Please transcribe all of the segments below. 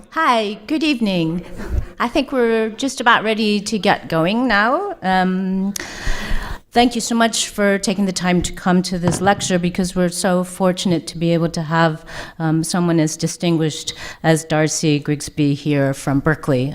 Hi, good evening. I think we're just about ready to get going now. Thank you so much for taking the time to come to this lecture, because we're so fortunate to be able to have someone as distinguished as Darcy Grigsby here from Berkeley.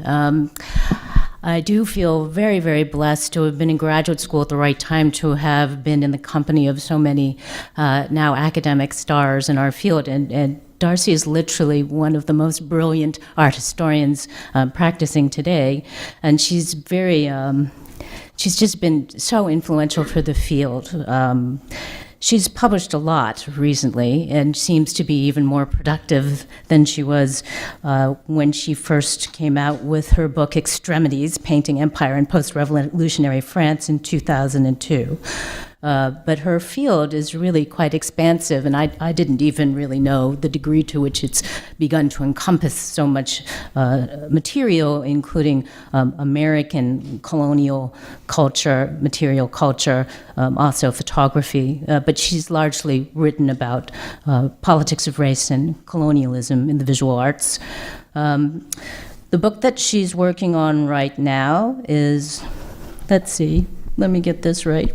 I do feel very, very blessed to have been in graduate school at the right time, to have been in the company of so many now academic stars in our field. And Darcy is literally one of the most brilliant art historians practicing today. And she's she's just been so influential for the field. She's published a lot recently and seems to be even more productive than she was when she first came out with her book Extremities, Painting Empire in Post-Revolutionary France in 2002. But her field is really quite expansive, and I didn't even really know the degree to which it's begun to encompass so much material, including American colonial culture, material culture, also photography. But she's largely written about politics of race and colonialism in the visual arts. The book that she's working on right now is, let's see, let me get this right.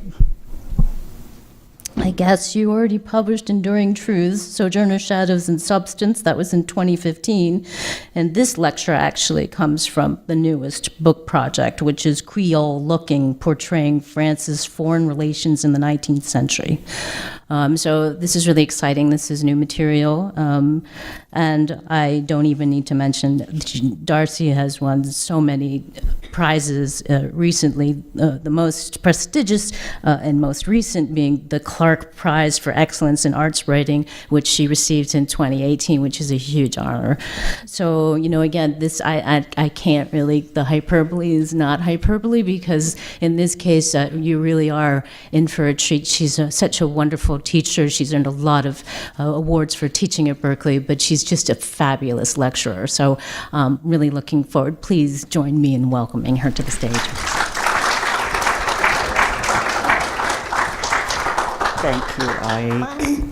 I guess you already published Enduring Truths, Sojourner Shadows and Substance. That was in 2015. And this lecture actually comes from the newest book project, which is Creole Looking, Portraying France's Foreign Relations in the 19th Century. So this is really exciting. This is new material. And I don't even need to mention, Darcy has won so many prizes recently, the most prestigious and most recent being the Clark Prize for Excellence in Arts Writing, which she received in 2018, which is a huge honor. So, again, this, I can't really, the hyperbole is not hyperbole, because in this case, you really are in for a treat. She's such a wonderful teacher. She's earned a lot of awards for teaching at Berkeley, but she's just a fabulous lecturer. So really looking forward. Please join me in welcoming her to the stage. Thank you, Ike.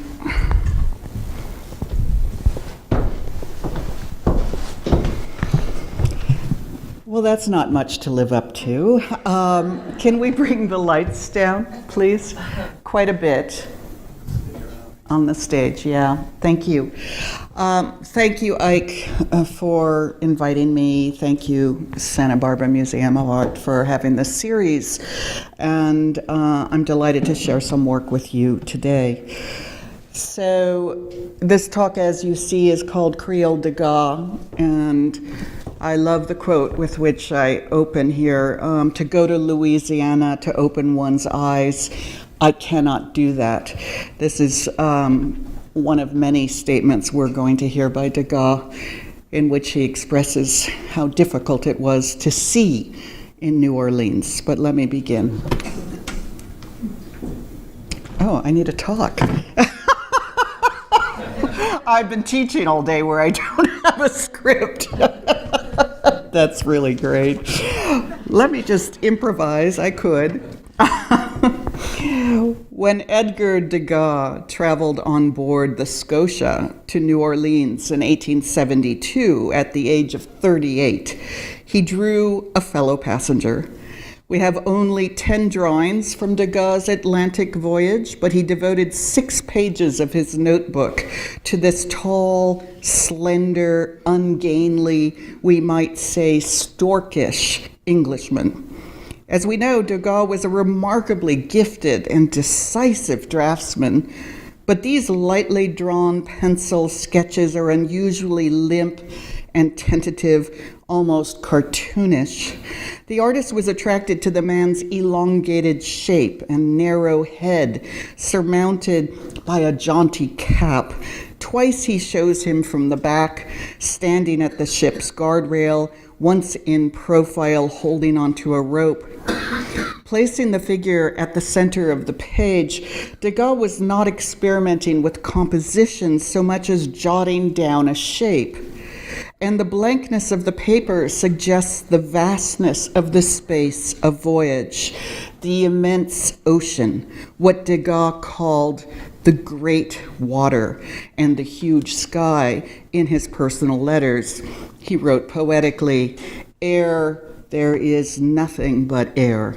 Well, that's not much to live up to. Can we bring the lights down, please? Quite a bit on the stage, yeah. Thank you. Thank you, Ike, for inviting me. Thank you, Santa Barbara Museum of Art, for having this series. And I'm delighted to share some work with you today. So this talk, as you see, is called Creole Degas, and I love the quote with which I open here, to go to Louisiana to open one's eyes. I cannot do that. This is one of many statements we're going to hear by Degas, in which he expresses how difficult it was to see in New Orleans. But let me begin. Oh, I need to talk. I've been teaching all day where I don't have a script. That's really great. Let me just improvise. I could. When Edgar Degas traveled on board the Scotia to New Orleans in 1872 at the age of 38, he drew a fellow passenger. We have only 10 drawings from Degas' Atlantic voyage, but he devoted 6 pages of his notebook to this tall, slender, ungainly, we might say storkish Englishman. As we know, Degas was a remarkably gifted and decisive draftsman, but these lightly drawn pencil sketches are unusually limp and tentative, almost cartoonish. The artist was attracted to the man's elongated shape and narrow head, surmounted by a jaunty cap. Twice he shows him from the back, standing at the ship's guardrail, once in profile holding onto a rope. Placing the figure at the center of the page, Degas was not experimenting with composition so much as jotting down a shape. And the blankness of the paper suggests the vastness of the space of Voyage. the immense ocean, what Degas called the great water, and the huge sky in his personal letters. He wrote poetically, "Air, there is nothing but air."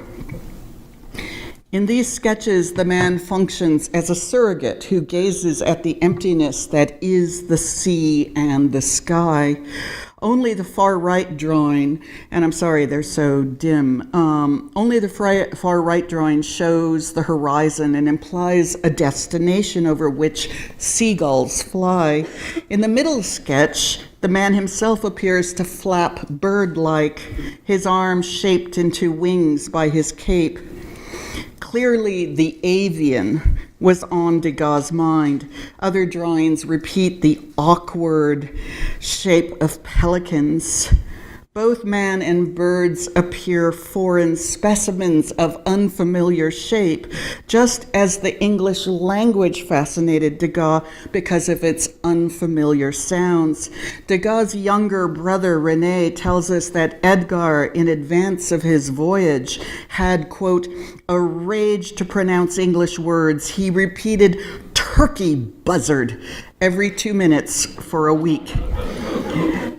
In these sketches, the man functions as a surrogate who gazes at the emptiness that is the sea and the sky. Only the far right drawing, and I'm sorry, they're so dim, only the far right drawing shows the horizon and implies a destination over which seagulls fly. In the middle sketch, the man himself appears to flap bird-like, his arms shaped into wings by his cape. Clearly, the avian was on Degas' mind. Other drawings repeat the awkward shape of pelicans. Both man and birds appear foreign specimens of unfamiliar shape, just as the English language fascinated Degas because of its unfamiliar sounds. Degas' younger brother, René, tells us that Edgar, in advance of his voyage, had, quote, a rage to pronounce English words. He repeated "turkey buzzard" every 2 minutes for a week.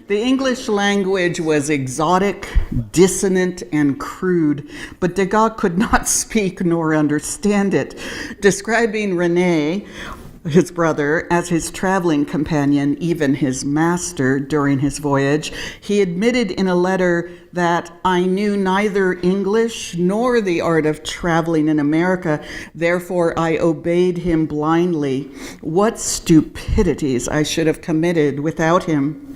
The English language was exotic, dissonant, and crude, but Degas could not speak nor understand it. Describing René, his brother, as his traveling companion, even his master, during his voyage, he admitted in a letter that "I knew neither English nor the art of traveling in America, therefore I obeyed him blindly. What stupidities I should have committed without him."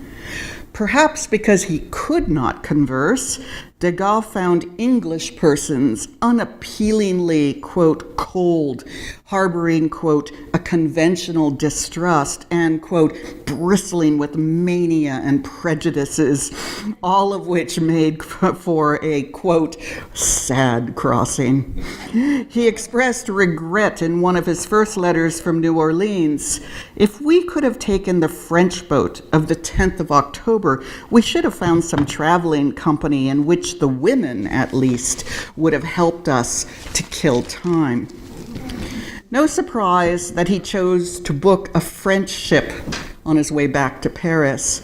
Perhaps because he could not converse, Degas found English persons unappealingly, quote, cold, harboring, quote, a conventional distrust, and, quote, bristling with mania and prejudices, all of which made for a, quote, sad crossing. He expressed regret in one of his first letters from New Orleans. "If we could have taken the French boat of the 10th of October, we should have found some traveling company in which the women, at least, would have helped us to kill time." No surprise that he chose to book a French ship on his way back to Paris.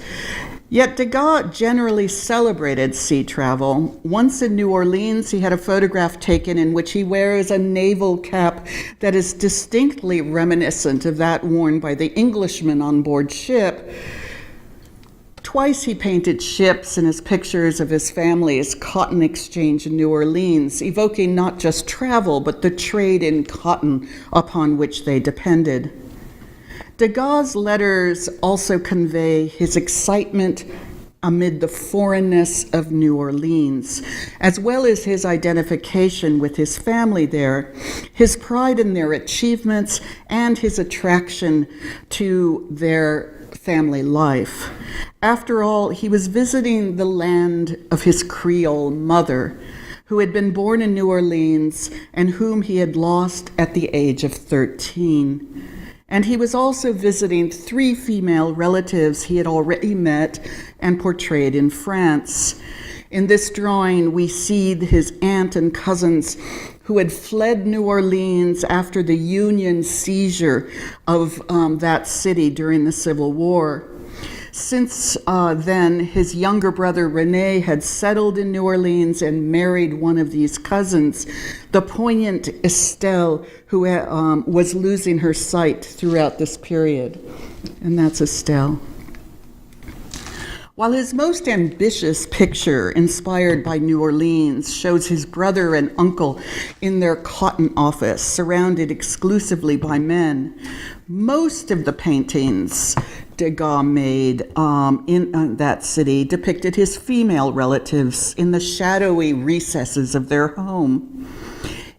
Yet Degas generally celebrated sea travel. Once in New Orleans, he had a photograph taken in which he wears a naval cap that is distinctly reminiscent of that worn by the Englishmen on board ship. Twice he painted ships in his pictures of his family's cotton exchange in New Orleans, evoking not just travel, but the trade in cotton upon which they depended. Degas' letters also convey his excitement amid the foreignness of New Orleans, as well as his identification with his family there, his pride in their achievements, and his attraction to their family life. After all, he was visiting the land of his Creole mother, who had been born in New Orleans and whom he had lost at the age of 13. And he was also visiting 3 female relatives he had already met and portrayed in France. In this drawing, we see his aunt and cousins who had fled New Orleans after the Union seizure of that city during the Civil War. Since then, his younger brother René had settled in New Orleans and married one of these cousins, the poignant Estelle, who was losing her sight throughout this period. And that's Estelle. While his most ambitious picture, inspired by New Orleans, shows his brother and uncle in their cotton office, surrounded exclusively by men, most of the paintings Degas made in that city depicted his female relatives in the shadowy recesses of their home.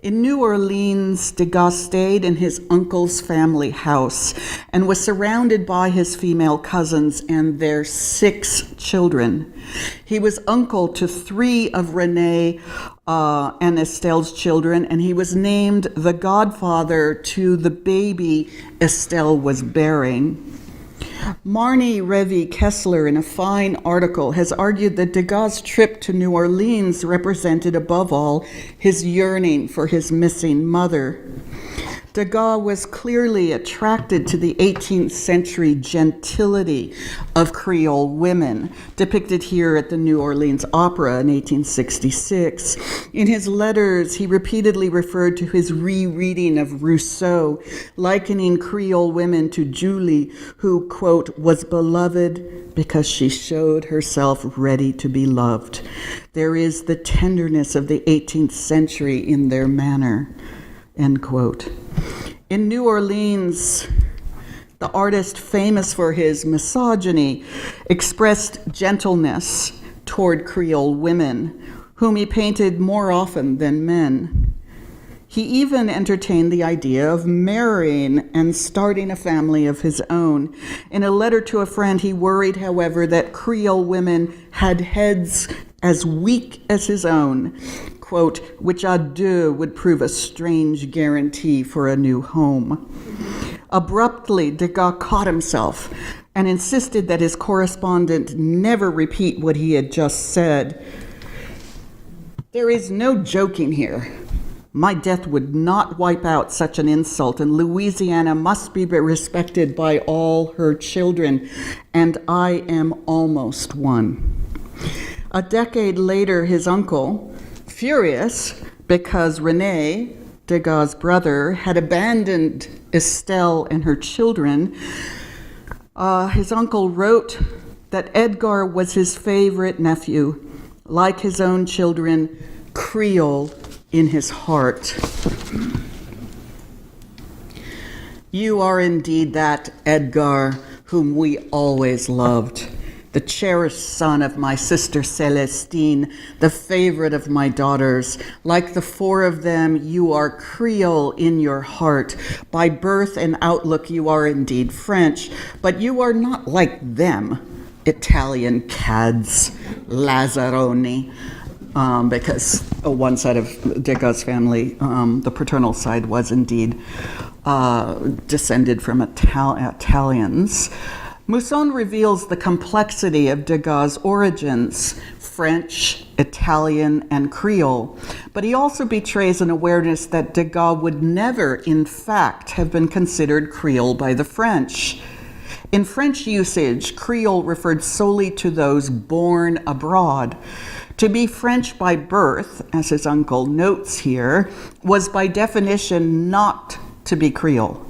In New Orleans, Degas stayed in his uncle's family house and was surrounded by his female cousins and their 6 children. He was uncle to 3 of René and Estelle's children, and he was named the godfather to the baby Estelle was bearing. Marnie Revy Kessler, in a fine article, has argued that Degas' trip to New Orleans represented, above all, his yearning for his missing mother. Degas was clearly attracted to the 18th century gentility of Creole women, depicted here at the New Orleans Opera in 1866. In his letters, he repeatedly referred to his rereading of Rousseau, likening Creole women to Julie, who, quote, was beloved because she showed herself ready to be loved. There is the tenderness of the 18th century in their manner, end quote. In New Orleans, the artist famous for his misogyny expressed gentleness toward Creole women, whom he painted more often than men. He even entertained the idea of marrying and starting a family of his own. In a letter to a friend, he worried, however, that Creole women had heads as weak as his own, quote, which à deux would prove a strange guarantee for a new home. Abruptly, Degas caught himself and insisted that his correspondent never repeat what he had just said. There is no joking here. My death would not wipe out such an insult, and Louisiana must be respected by all her children, and I am almost one. A decade later, his uncle, furious because René, Degas' brother, had abandoned Estelle and her children, his uncle wrote that Edgar was his favorite nephew, like his own children, Creole in his heart. You are indeed that Edgar whom we always loved, the cherished son of my sister Celestine, the favorite of my daughters. Like the four of them, you are Creole in your heart. By birth and outlook, you are indeed French, but you are not like them, Italian cads, Lazzaroni. Because one side of Degas' family, the paternal side, was indeed descended from Italians. Mousson reveals the complexity of Degas' origins, French, Italian, and Creole, but he also betrays an awareness that Degas would never, in fact, have been considered Creole by the French. In French usage, Creole referred solely to those born abroad. To be French by birth, as his uncle notes here, was by definition not to be Creole.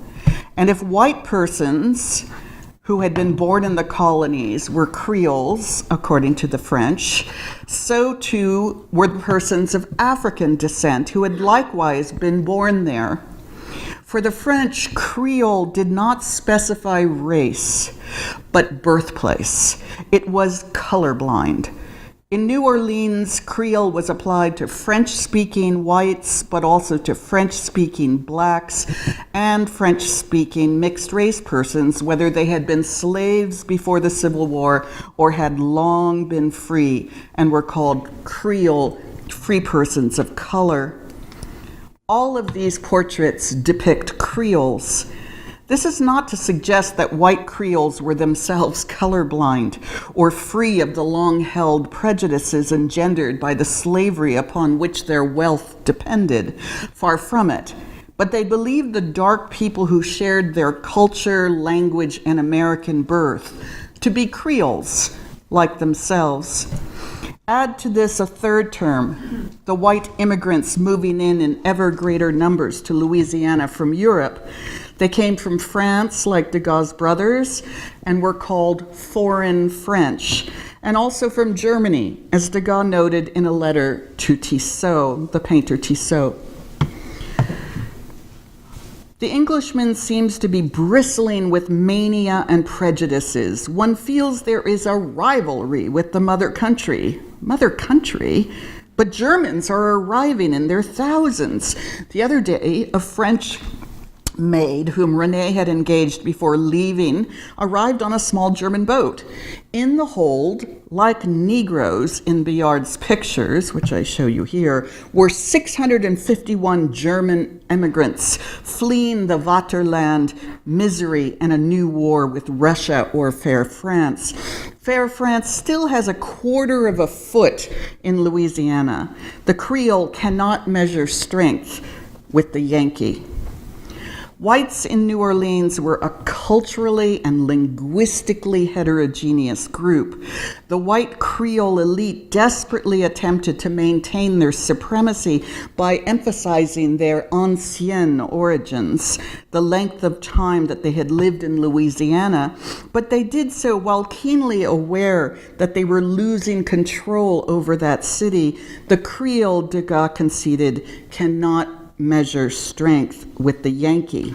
And if white persons who had been born in the colonies were Creoles, according to the French, so too were the persons of African descent who had likewise been born there. For the French, Creole did not specify race, but birthplace. It was colorblind. In New Orleans, Creole was applied to French-speaking whites, but also to French-speaking blacks and French-speaking mixed-race persons, whether they had been slaves before the Civil War or had long been free and were called Creole free persons of color. All of these portraits depict Creoles. This is not to suggest that white Creoles were themselves colorblind or free of the long-held prejudices engendered by the slavery upon which their wealth depended. Far from it. But they believed the dark people who shared their culture, language, and American birth to be Creoles, like themselves. Add to this a third term, the white immigrants moving in ever greater numbers to Louisiana from Europe. They came from France, like Degas' brothers, and were called foreign French, and also from Germany, as Degas noted in a letter to Tissot, the painter Tissot. The Englishman seems to be bristling with mania and prejudices. One feels there is a rivalry with the mother country. Mother country? But Germans are arriving in their thousands. The other day, a French maid, whom René had engaged before leaving, arrived on a small German boat. In the hold, like Negroes in Bayard's pictures, which I show you here, were 651 German immigrants fleeing the Vaterland, misery, and a new war with Russia or Fair France. Fair France still has a quarter of a foot in Louisiana. The Creole cannot measure strength with the Yankee. Whites in New Orleans were a culturally and linguistically heterogeneous group. The white Creole elite desperately attempted to maintain their supremacy by emphasizing their ancien origins, the length of time that they had lived in Louisiana, but they did so while keenly aware that they were losing control over that city. The Creole Degas conceded cannot measure strength with the Yankee.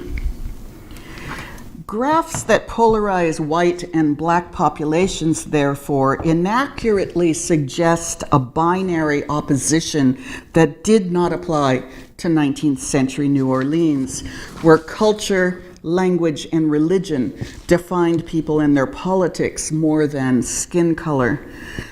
Graphs that polarize white and black populations, therefore, inaccurately suggest a binary opposition that did not apply to 19th century New Orleans, where culture, language, and religion defined people and their politics more than skin color.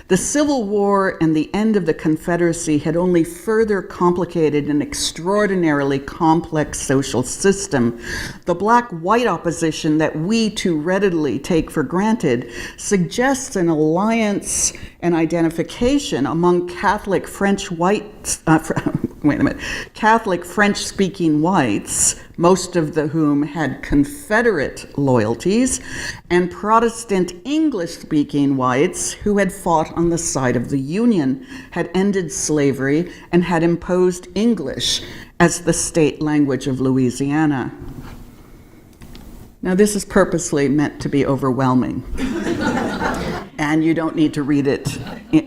The Civil War and the end of the Confederacy had only further complicated an extraordinarily complex social system. The black-white opposition that we too readily take for granted suggests an alliance and identification among Catholic Catholic French-speaking whites, most of whom had Confederate loyalties, and Protestant English-speaking whites who had fought on the side of the Union, had ended slavery, and had imposed English as the state language of Louisiana. Now, this is purposely meant to be overwhelming, and you don't need to read it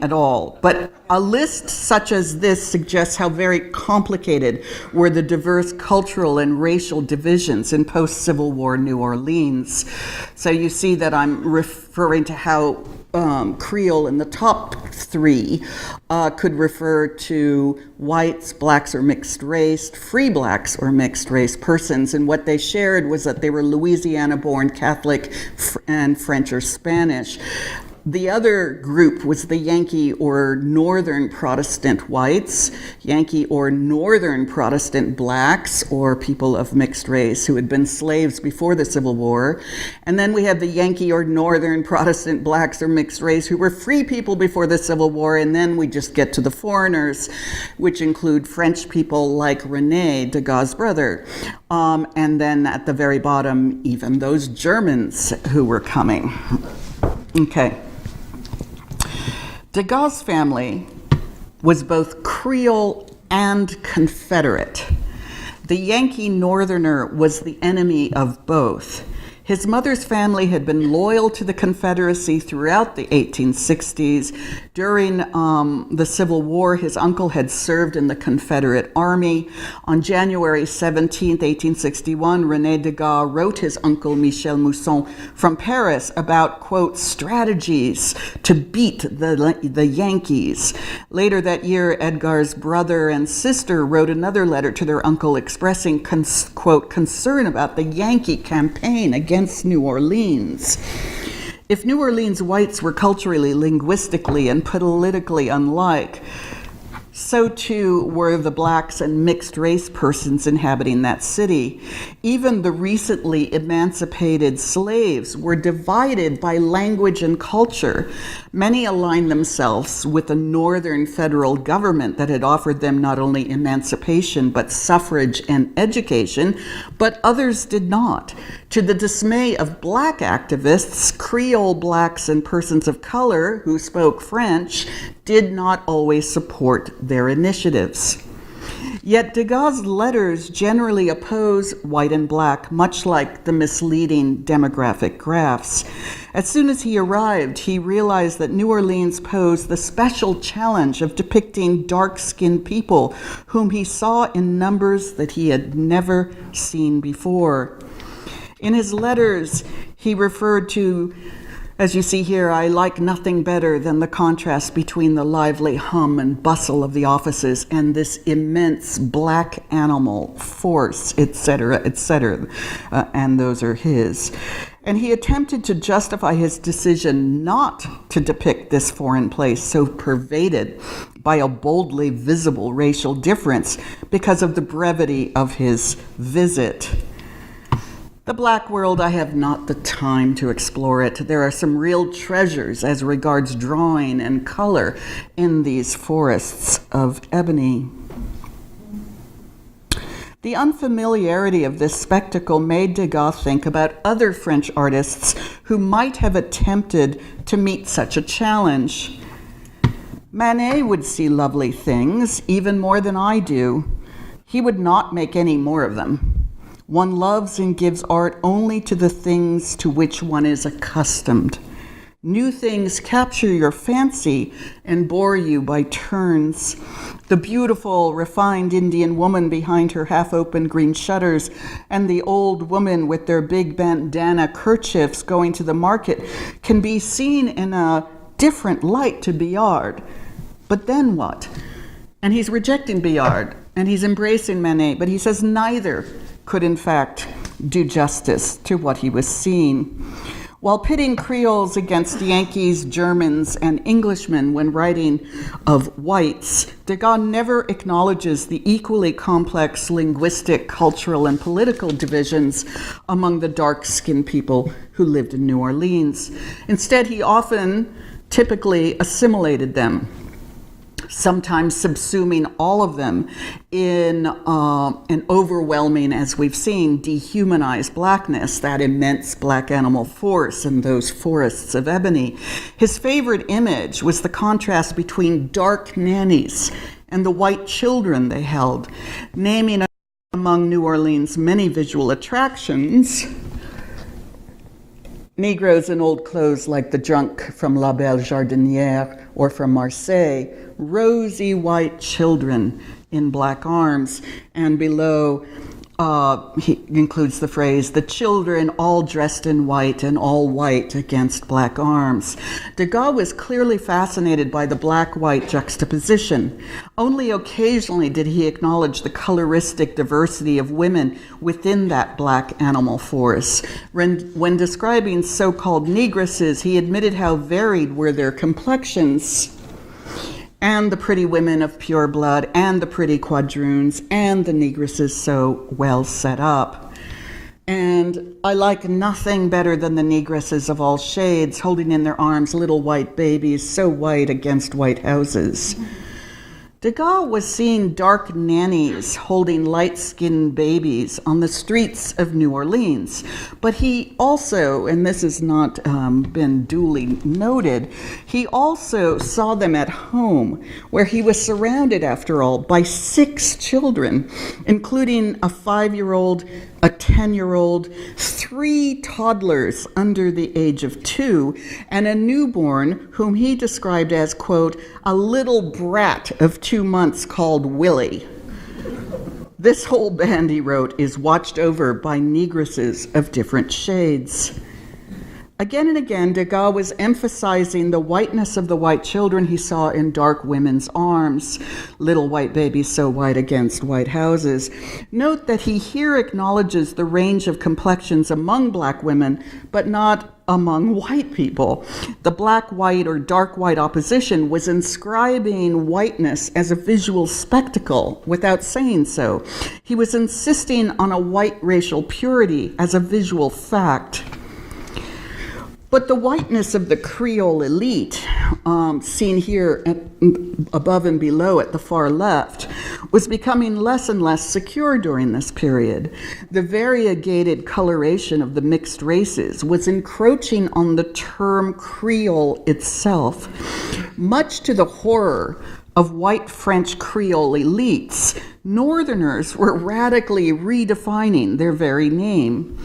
at all. But a list such as this suggests how very complicated were the diverse cultural and racial divisions in post-Civil War New Orleans. So you see that I'm referring to how Creole in the top three could refer to whites, blacks, or mixed race, free blacks or mixed race persons, and what they shared was that they were Louisiana-born Catholic and French or Spanish. The other group was the Yankee or Northern Protestant whites, Yankee or Northern Protestant blacks, or people of mixed race who had been slaves before the Civil War. And then we have the Yankee or Northern Protestant blacks or mixed race who were free people before the Civil War. And then we just get to the foreigners, which include French people like René, Degas' brother. And then at the very bottom, even those Germans who were coming. Okay. Degas' family was both Creole and Confederate. The Yankee Northerner was the enemy of both. His mother's family had been loyal to the Confederacy throughout the 1860s. During the Civil War, his uncle had served in the Confederate Army. On January 17, 1861, René Degas wrote his uncle Michel Mousson from Paris about, quote, strategies to beat the Yankees. Later that year, Edgar's brother and sister wrote another letter to their uncle expressing, quote, concern about the Yankee campaign against New Orleans. If New Orleans whites were culturally, linguistically, and politically unlike, so too were the blacks and mixed race persons inhabiting that city. Even the recently emancipated slaves were divided by language and culture. Many aligned themselves with the northern federal government that had offered them not only emancipation but suffrage and education, but others did not. To the dismay of black activists, Creole blacks and persons of color who spoke French did not always support their initiatives. Yet Degas' letters generally oppose white and black, much like the misleading demographic graphs. As soon as he arrived, he realized that New Orleans posed the special challenge of depicting dark-skinned people whom he saw in numbers that he had never seen before. In his letters, he referred to As you see here, I like nothing better than the contrast between the lively hum and bustle of the offices and this immense black animal force, etc., etc. And those are his. And he attempted to justify his decision not to depict this foreign place so pervaded by a boldly visible racial difference because of the brevity of his visit. The black world, I have not the time to explore it. There are some real treasures as regards drawing and color in these forests of ebony. The unfamiliarity of this spectacle made Degas think about other French artists who might have attempted to meet such a challenge. Manet would see lovely things, even more than I do. He would not make any more of them. One loves and gives art only to the things to which one is accustomed. New things capture your fancy and bore you by turns. The beautiful, refined Indian woman behind her half-open green shutters and the old woman with their big bandana kerchiefs going to the market can be seen in a different light to Billard. But then what? And he's rejecting Billard, and he's embracing Manet, but he says neither could in fact do justice to what he was seeing. While pitting Creoles against Yankees, Germans, and Englishmen when writing of whites, Degas never acknowledges the equally complex linguistic, cultural, and political divisions among the dark-skinned people who lived in New Orleans. Instead, he often typically assimilated them, sometimes subsuming all of them in an overwhelming, as we've seen, dehumanized blackness, that immense black animal force in those forests of ebony. His favorite image was the contrast between dark nannies and the white children they held, naming among New Orleans' many visual attractions Negroes in old clothes like the drunk from La Belle Jardinière or from Marseille, rosy white children in black arms, and below he includes the phrase, the children all dressed in white and all white against black arms. Degas was clearly fascinated by the black-white juxtaposition. Only occasionally did he acknowledge the coloristic diversity of women within that black animal force. When describing so-called negresses, he admitted how varied were their complexions, and the pretty women of pure blood, and the pretty quadroons, and the negresses so well set up. And I like nothing better than the negresses of all shades, holding in their arms little white babies, so white against white houses. Degas was seeing dark nannies holding light-skinned babies on the streets of New Orleans. But he also, and this has not been duly noted, he also saw them at home, where he was surrounded, after all, by 6 children, including a 5-year-old, a 10-year-old, 3 toddlers under the age of 2, and a newborn whom he described as, quote, a little brat of 2 months called Willie. This whole band, he wrote, is watched over by negresses of different shades. Again and again, Degas was emphasizing the whiteness of the white children he saw in dark women's arms, little white babies so white against white houses. Note that he here acknowledges the range of complexions among black women, but not among white people. The black-white or dark-white opposition was inscribing whiteness as a visual spectacle without saying so. He was insisting on a white racial purity as a visual fact. But the whiteness of the Creole elite, seen here above and below at the far left, was becoming less and less secure during this period. The variegated coloration of the mixed races was encroaching on the term Creole itself. Much to the horror of white French Creole elites, Northerners were radically redefining their very name.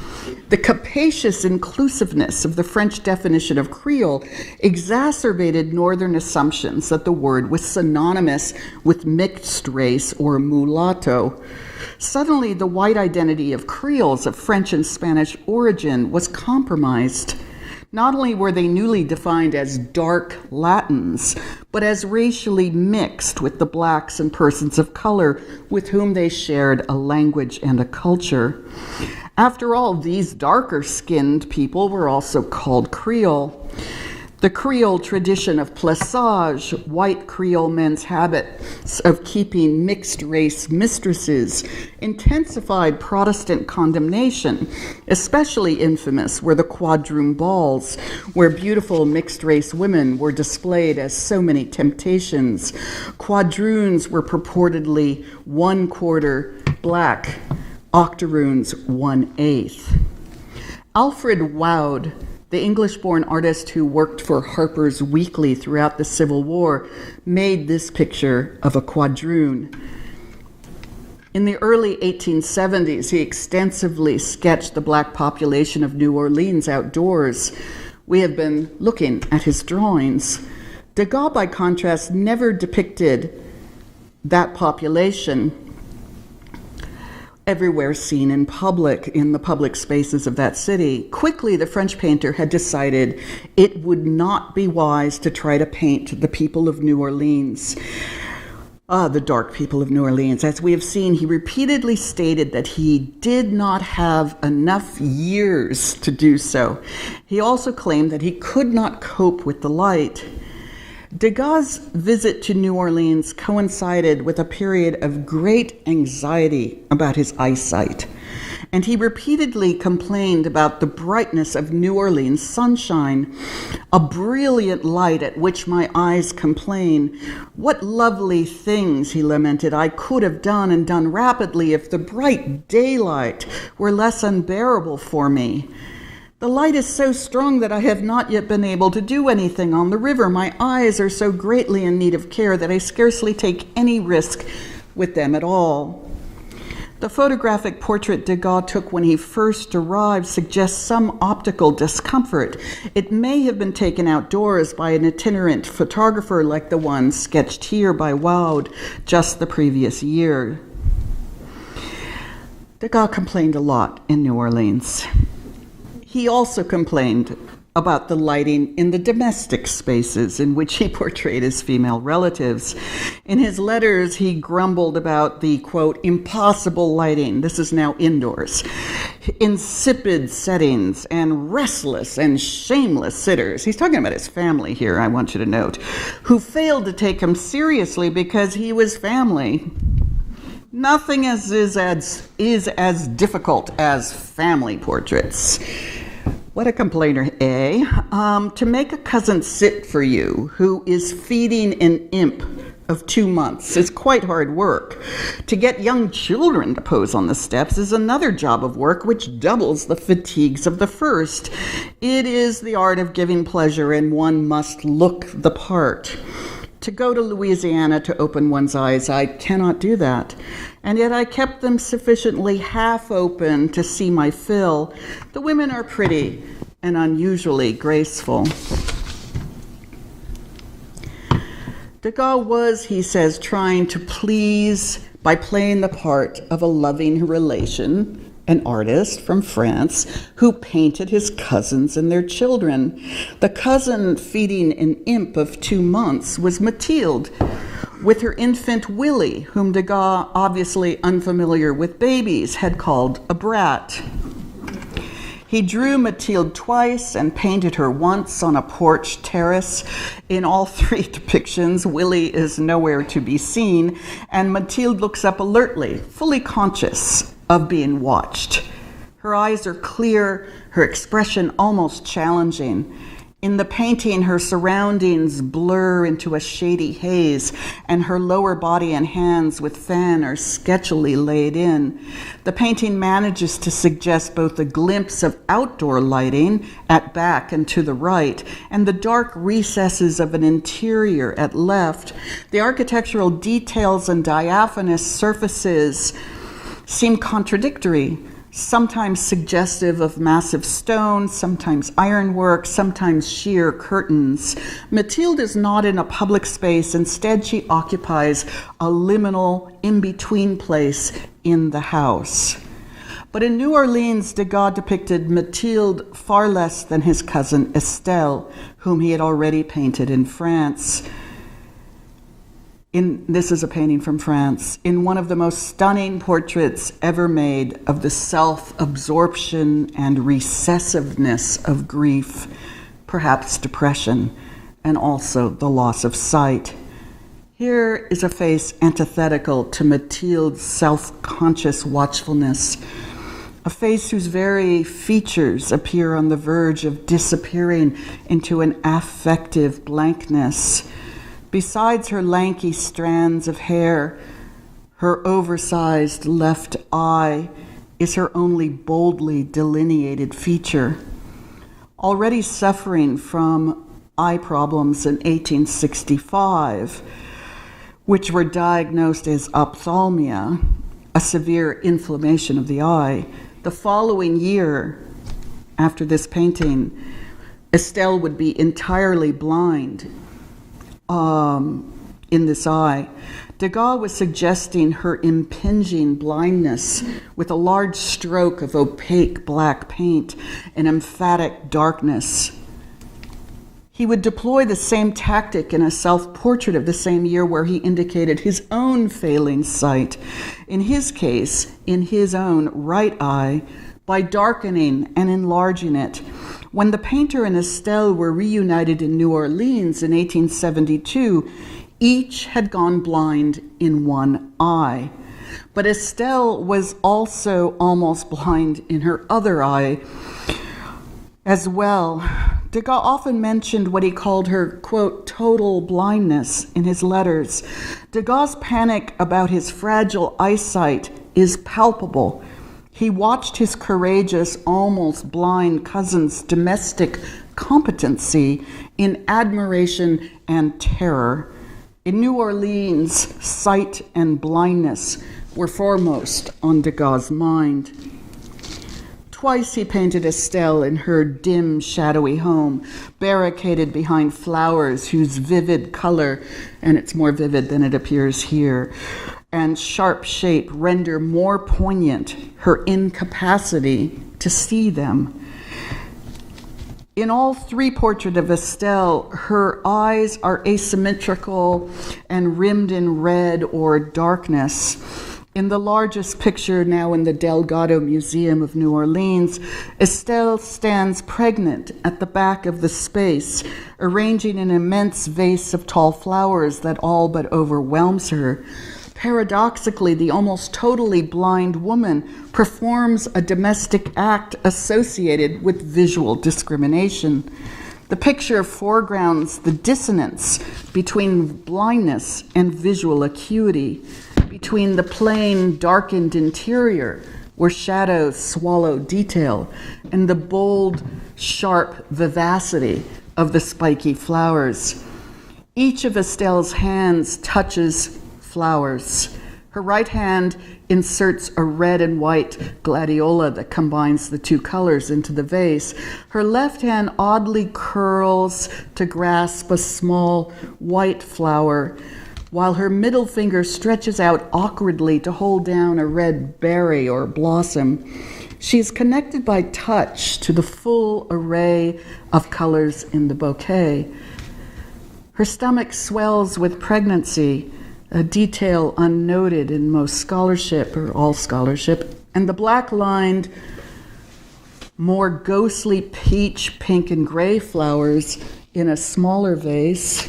The capacious inclusiveness of the French definition of Creole exacerbated Northern assumptions that the word was synonymous with mixed race or mulatto. Suddenly, the white identity of Creoles of French and Spanish origin was compromised. Not only were they newly defined as dark Latins, but as racially mixed with the blacks and persons of color with whom they shared a language and a culture. After all, these darker-skinned people were also called Creole. The Creole tradition of plessage, white Creole men's habits of keeping mixed-race mistresses, intensified Protestant condemnation. Especially infamous were the quadroon balls, where beautiful mixed-race women were displayed as so many temptations. Quadroons were purportedly 1/4 black, octoroons 1/8. Alfred Wood, the English-born artist who worked for Harper's Weekly throughout the Civil War, made this picture of a quadroon. In the early 1870s, he extensively sketched the black population of New Orleans outdoors. We have been looking at his drawings. Degas, by contrast, never depicted that population everywhere seen in public, in the public spaces of that city. Quickly, the French painter had decided it would not be wise to try to paint the people of New Orleans. The dark people of New Orleans. As we have seen, he repeatedly stated that he did not have enough years to do so. He also claimed that he could not cope with the light. Degas' visit to New Orleans coincided with a period of great anxiety about his eyesight, and he repeatedly complained about the brightness of New Orleans sunshine, a brilliant light at which my eyes complain. What lovely things, he lamented, I could have done and done rapidly if the bright daylight were less unbearable for me. The light is so strong that I have not yet been able to do anything on the river. My eyes are so greatly in need of care that I scarcely take any risk with them at all. The photographic portrait Degas took when he first arrived suggests some optical discomfort. It may have been taken outdoors by an itinerant photographer like the one sketched here by Wood just the previous year. Degas complained a lot in New Orleans. He also complained about the lighting in the domestic spaces in which he portrayed his female relatives. In his letters, he grumbled about the, quote, impossible lighting, this is now indoors, insipid settings, and restless and shameless sitters. He's talking about his family here, I want you to note, who failed to take him seriously because he was family. Nothing is as difficult as family portraits. What a complainer, eh? To make a cousin sit for you who is feeding an imp of 2 months is quite hard work. To get young children to pose on the steps is another job of work which doubles the fatigues of the first. It is the art of giving pleasure, and one must look the part. To go to Louisiana to open one's eyes, I cannot do that. And yet I kept them sufficiently half open to see my fill. The women are pretty and unusually graceful. Degas was, he says, trying to please by playing the part of a loving relation, an artist from France who painted his cousins and their children. The cousin feeding an imp of 2 months was Mathilde, with her infant Willie, whom Degas, obviously unfamiliar with babies, had called a brat. He drew Mathilde twice and painted her once on a porch terrace. In all 3 depictions, Willie is nowhere to be seen, and Mathilde looks up alertly, fully conscious of being watched. Her eyes are clear, her expression almost challenging. In the painting, her surroundings blur into a shady haze, and her lower body and hands with fan are sketchily laid in. The painting manages to suggest both a glimpse of outdoor lighting at back and to the right, and the dark recesses of an interior at left. The architectural details and diaphanous surfaces seem contradictory, sometimes suggestive of massive stone, sometimes ironwork, sometimes sheer curtains. Mathilde is not in a public space. Instead, she occupies a liminal in-between place in the house. But in New Orleans, Degas depicted Mathilde far less than his cousin Estelle, whom he had already painted in France. This is a painting from France, in one of the most stunning portraits ever made of the self-absorption and recessiveness of grief, perhaps depression, and also the loss of sight. Here is a face antithetical to Mathilde's self-conscious watchfulness, a face whose very features appear on the verge of disappearing into an affective blankness. Besides her lanky strands of hair, her oversized left eye is her only boldly delineated feature. Already suffering from eye problems in 1865, which were diagnosed as ophthalmia, a severe inflammation of the eye, the following year, after this painting, Estelle would be entirely blind in this eye. Degas was suggesting her impinging blindness with a large stroke of opaque black paint and emphatic darkness. He would deploy the same tactic in a self-portrait of the same year where he indicated his own failing sight, in his case, in his own right eye, by darkening and enlarging it. When the painter and Estelle were reunited in New Orleans in 1872, each had gone blind in one eye. But Estelle was also almost blind in her other eye as well. Degas often mentioned what he called her, quote, total blindness in his letters. Degas' panic about his fragile eyesight is palpable. He watched his courageous, almost blind cousin's domestic competency in admiration and terror. In New Orleans, sight and blindness were foremost on Degas' mind. Twice he painted Estelle in her dim, shadowy home, barricaded behind flowers whose vivid color, and it's more vivid than it appears here, and sharp shape render more poignant her incapacity to see them. In all three portraits of Estelle, her eyes are asymmetrical and rimmed in red or darkness. In the largest picture now in the Delgado Museum of New Orleans, Estelle stands pregnant at the back of the space, arranging an immense vase of tall flowers that all but overwhelms her. Paradoxically, the almost totally blind woman performs a domestic act associated with visual discrimination. The picture foregrounds the dissonance between blindness and visual acuity, between the plain, darkened interior, where shadows swallow detail, and the bold, sharp vivacity of the spiky flowers. Each of Estelle's hands touches flowers. Her right hand inserts a red and white gladiola that combines the two colors into the vase. Her left hand oddly curls to grasp a small white flower, while her middle finger stretches out awkwardly to hold down a red berry or blossom. She is connected by touch to the full array of colors in the bouquet. Her stomach swells with pregnancy, a detail unnoted in most scholarship, or all scholarship, and the black-lined, more ghostly peach, pink, and gray flowers in a smaller vase.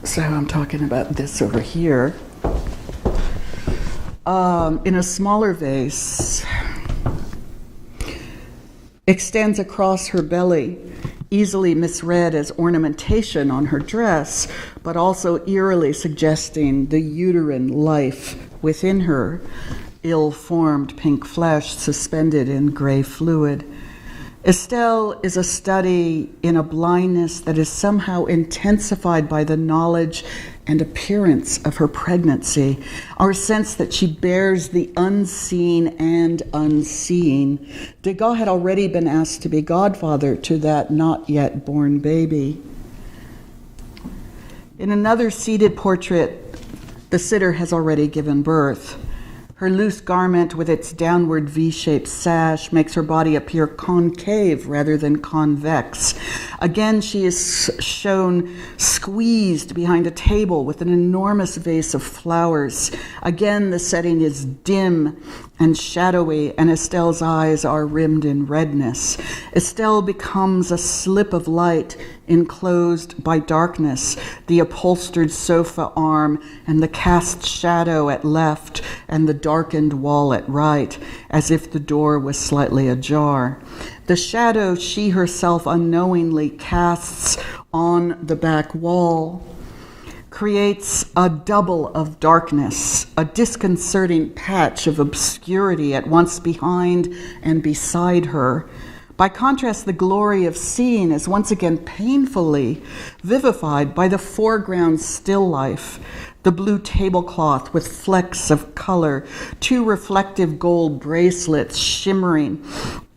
So I'm talking about this over here. In a smaller vase, extends across her belly, easily misread as ornamentation on her dress, but also eerily suggesting the uterine life within her, ill-formed pink flesh suspended in gray fluid. Estelle is a study in a blindness that is somehow intensified by the knowledge and appearance of her pregnancy, our sense that she bears the unseen and unseeing. Degas had already been asked to be godfather to that not yet born baby. In another seated portrait, The sitter has already given birth. Her loose garment with its downward V-shaped sash makes her body appear concave rather than convex. Again, she is shown squeezed behind a table with an enormous vase of flowers. Again, the setting is dim and shadowy, and Estelle's eyes are rimmed in redness. Estelle becomes a slip of light enclosed by darkness, the upholstered sofa arm and the cast shadow at left and the darkened wall at right, as if the door was slightly ajar. The shadow she herself unknowingly casts on the back wall creates a double of darkness, a disconcerting patch of obscurity at once behind and beside her. By contrast, the glory of seeing is once again painfully vivified by the foreground still life, the blue tablecloth with flecks of color, two reflective gold bracelets shimmering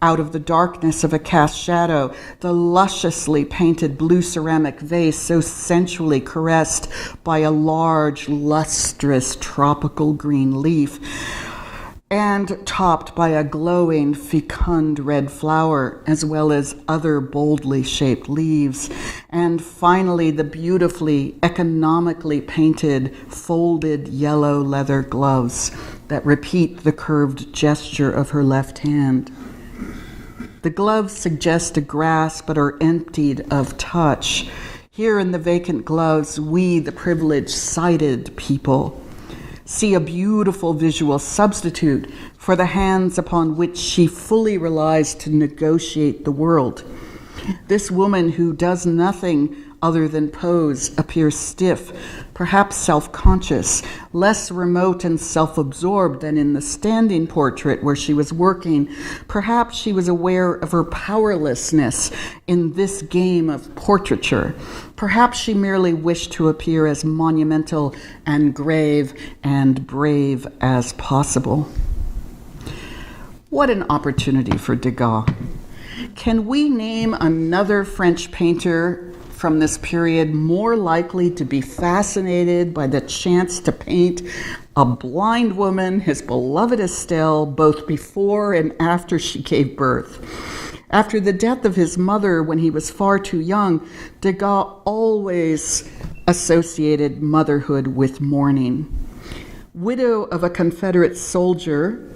out of the darkness of a cast shadow, the lusciously painted blue ceramic vase so sensually caressed by a large, lustrous tropical green leaf, and topped by a glowing, fecund red flower, as well as other boldly shaped leaves. And finally, the beautifully, economically painted, folded yellow leather gloves that repeat the curved gesture of her left hand. The gloves suggest a grasp but are emptied of touch. Here in the vacant gloves, we, the privileged, sighted people, see a beautiful visual substitute for the hands upon which she fully relies to negotiate the world. This woman who does nothing other than pose appears stiff, perhaps self-conscious, less remote and self-absorbed than in the standing portrait where she was working. Perhaps she was aware of her powerlessness in this game of portraiture. Perhaps she merely wished to appear as monumental and grave and brave as possible. What an opportunity for Degas. Can we name another French painter from this period more likely to be fascinated by the chance to paint a blind woman, his beloved Estelle, both before and after she gave birth? After the death of his mother when he was far too young, Degas always associated motherhood with mourning. Widow of a Confederate soldier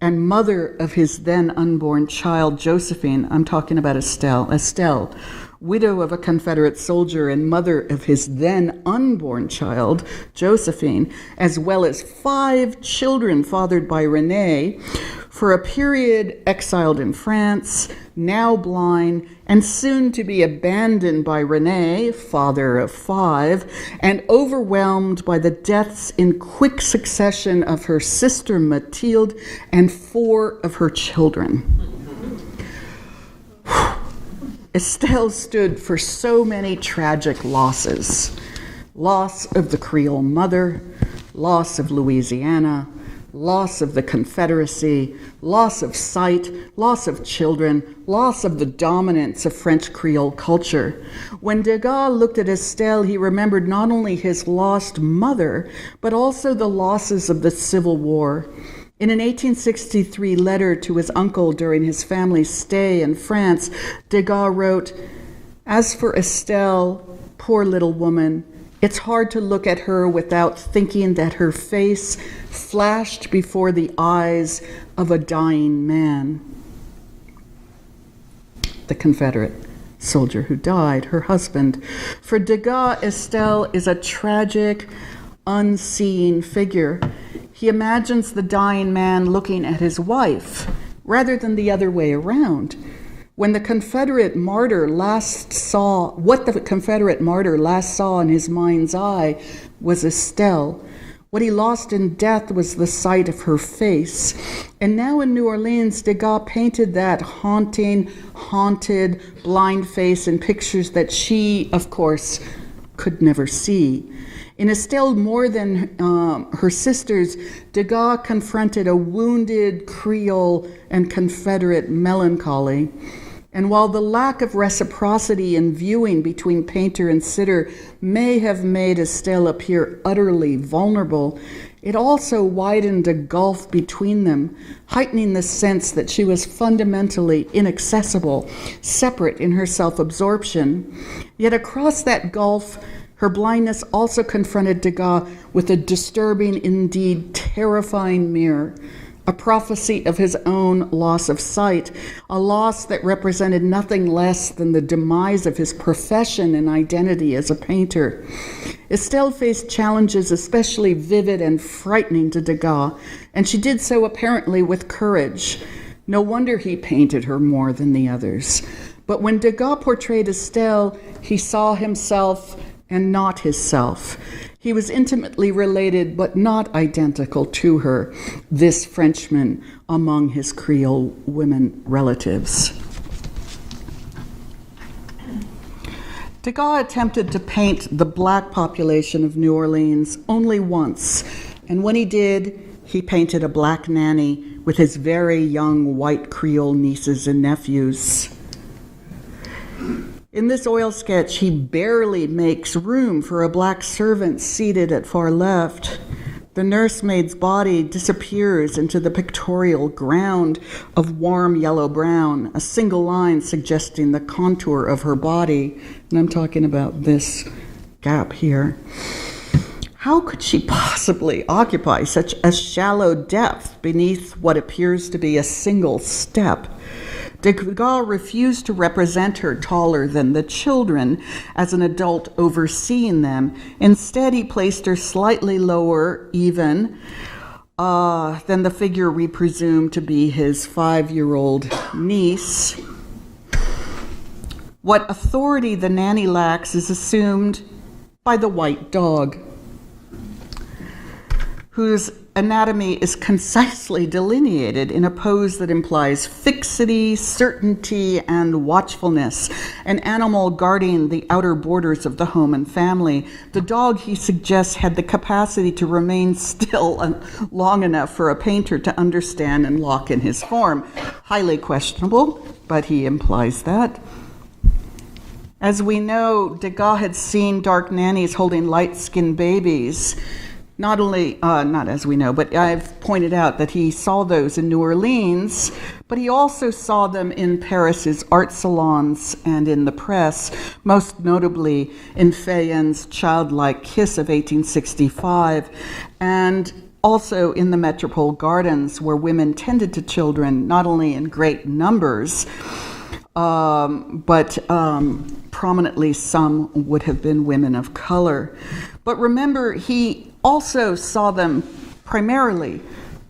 and mother of his then unborn child, Josephine, I'm talking about Estelle, widow of a Confederate soldier and mother of his then unborn child, Josephine, as well as 5 children fathered by René, for a period exiled in France, now blind, and soon to be abandoned by René, father of 5, and overwhelmed by the deaths in quick succession of her sister Mathilde and 4 of her children. Estelle stood for so many tragic losses. Loss of the Creole mother, loss of Louisiana, loss of the Confederacy, loss of sight, loss of children, loss of the dominance of French Creole culture. When Degas looked at Estelle, he remembered not only his lost mother, but also the losses of the Civil War. In an 1863 letter to his uncle during his family's stay in France, Degas wrote, "As for Estelle, poor little woman, it's hard to look at her without thinking that her face flashed before the eyes of a dying man." The Confederate soldier who died, her husband. For Degas, Estelle is a tragic, unseeing figure. He imagines the dying man looking at his wife rather than the other way around. When the Confederate martyr last saw, what the Confederate martyr last saw in his mind's eye was Estelle. What he lost in death was the sight of her face. And now in New Orleans, Degas painted that haunting, haunted, blind face in pictures that she, of course, could never see. In Estelle, more than her sisters, Degas confronted a wounded Creole and Confederate melancholy. And while the lack of reciprocity in viewing between painter and sitter may have made Estelle appear utterly vulnerable, it also widened a gulf between them, heightening the sense that she was fundamentally inaccessible, separate in her self-absorption. Yet across that gulf, her blindness also confronted Degas with a disturbing, indeed terrifying mirror, a prophecy of his own loss of sight, a loss that represented nothing less than the demise of his profession and identity as a painter. Estelle faced challenges especially vivid and frightening to Degas, and she did so apparently with courage. No wonder he painted her more than the others. But when Degas portrayed Estelle, he saw himself and not his self. He was intimately related but not identical to her, this Frenchman among his Creole women relatives. Degas attempted to paint the black population of New Orleans only once, and when he did, he painted a black nanny with his very young white Creole nieces and nephews. In this oil sketch, he barely makes room for a black servant seated at far left. The nursemaid's body disappears into the pictorial ground of warm yellow-brown, a single line suggesting the contour of her body. And I'm talking about this gap here. How could she possibly occupy such a shallow depth beneath what appears to be a single step? Degas refused to represent her taller than the children as an adult overseeing them. Instead, he placed her slightly lower even than the figure we presume to be his 5-year-old niece. What authority the nanny lacks is assumed by the white dog, whose anatomy is concisely delineated in a pose that implies fixity, certainty, and watchfulness, an animal guarding the outer borders of the home and family. The dog, he suggests, had the capacity to remain still long enough for a painter to understand and lock in his form. Highly questionable, but he implies that. As we know, Degas had seen dark nannies holding light-skinned babies. Not as we know, but I've pointed out that he saw those in New Orleans, but he also saw them in Paris's art salons and in the press, most notably in Fayen's Childlike Kiss of 1865, and also in the Metropole Gardens, where women tended to children not only in great numbers, but prominently some would have been women of color. But remember, he also saw them primarily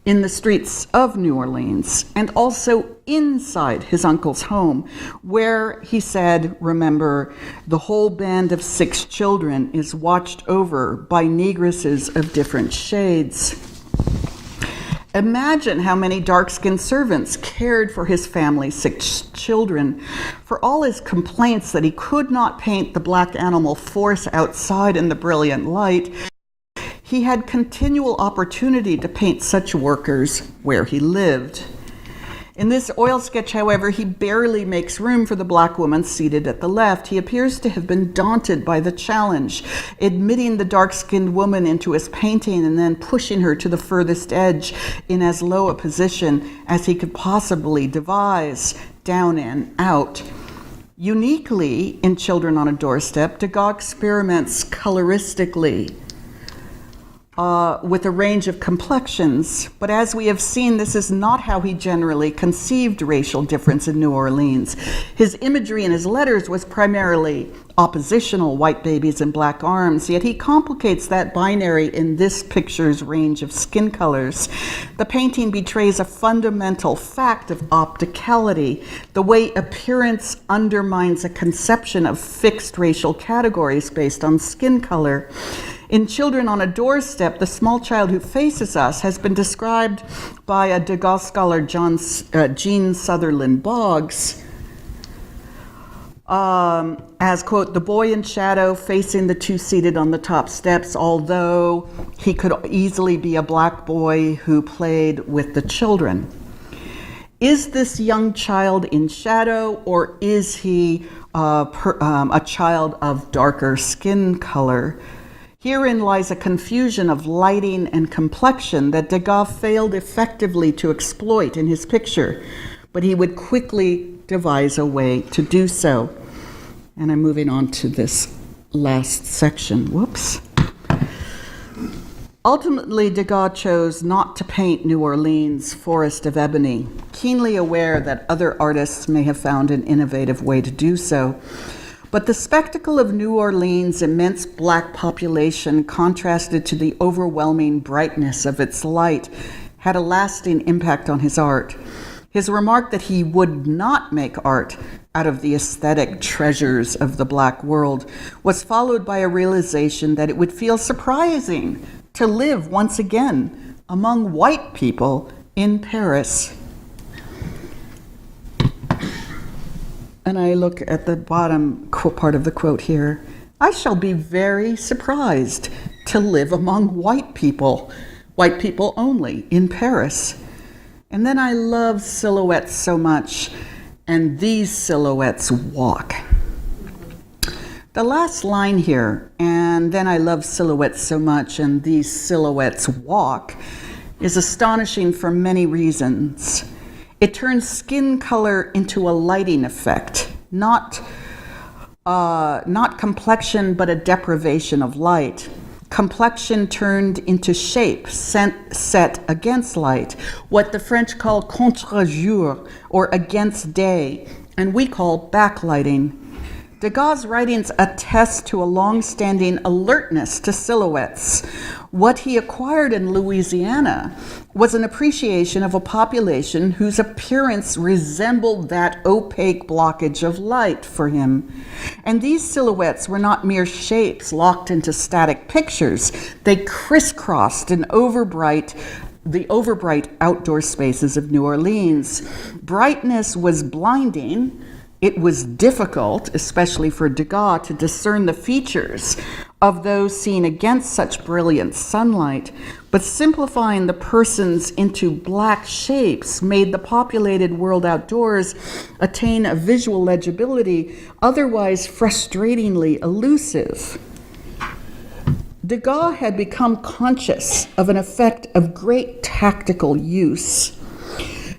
in the streets of New Orleans and also inside his uncle's home, where he said, remember, the whole band of 6 children is watched over by negresses of different shades. Imagine how many dark-skinned servants cared for his family's 6 children. For all his complaints that he could not paint the black animal force outside in the brilliant light, he had continual opportunity to paint such workers where he lived. In this oil sketch, however, he barely makes room for the black woman seated at the left. He appears to have been daunted by the challenge, admitting the dark-skinned woman into his painting and then pushing her to the furthest edge in as low a position as he could possibly devise, down and out. Uniquely, in Children on a Doorstep, Degas experiments coloristically with a range of complexions, but as we have seen, this is not how he generally conceived racial difference in New Orleans. His imagery in his letters was primarily oppositional, white babies and black arms, yet he complicates that binary in this picture's range of skin colors. The painting betrays a fundamental fact of opticality, the way appearance undermines a conception of fixed racial categories based on skin color. In Children on a Doorstep, the small child who faces us has been described by a Degas scholar, Jean Sutherland Boggs, as, quote, the boy in shadow facing the 2 seated on the top steps, although he could easily be a black boy who played with the children. Is this young child in shadow, or is he a child of darker skin color? Herein lies a confusion of lighting and complexion that Degas failed effectively to exploit in his picture, but he would quickly devise a way to do so. And I'm moving on to this last section. Whoops. Ultimately, Degas chose not to paint New Orleans' Forest of Ebony, keenly aware that other artists may have found an innovative way to do so. But the spectacle of New Orleans' immense black population, contrasted to the overwhelming brightness of its light, had a lasting impact on his art. His remark that he would not make art out of the aesthetic treasures of the black world was followed by a realization that it would feel surprising to live once again among white people in Paris. And I look at the bottom part of the quote here. I shall be very surprised to live among white people only, in Paris. And then I love silhouettes so much, and these silhouettes walk. The last line here, and then I love silhouettes so much, and these silhouettes walk, is astonishing for many reasons. It turns skin color into a lighting effect, not complexion, but a deprivation of light. Complexion turned into shape, set against light, what the French call contre-jour, or against day, and we call backlighting. Degas' writings attest to a long-standing alertness to silhouettes. What he acquired in Louisiana was an appreciation of a population whose appearance resembled that opaque blockage of light for him. And these silhouettes were not mere shapes locked into static pictures. They crisscrossed the overbright outdoor spaces of New Orleans. Brightness was blinding. It was difficult, especially for Degas, to discern the features of those seen against such brilliant sunlight, but simplifying the persons into black shapes made the populated world outdoors attain a visual legibility otherwise frustratingly elusive. Degas had become conscious of an effect of great tactical use.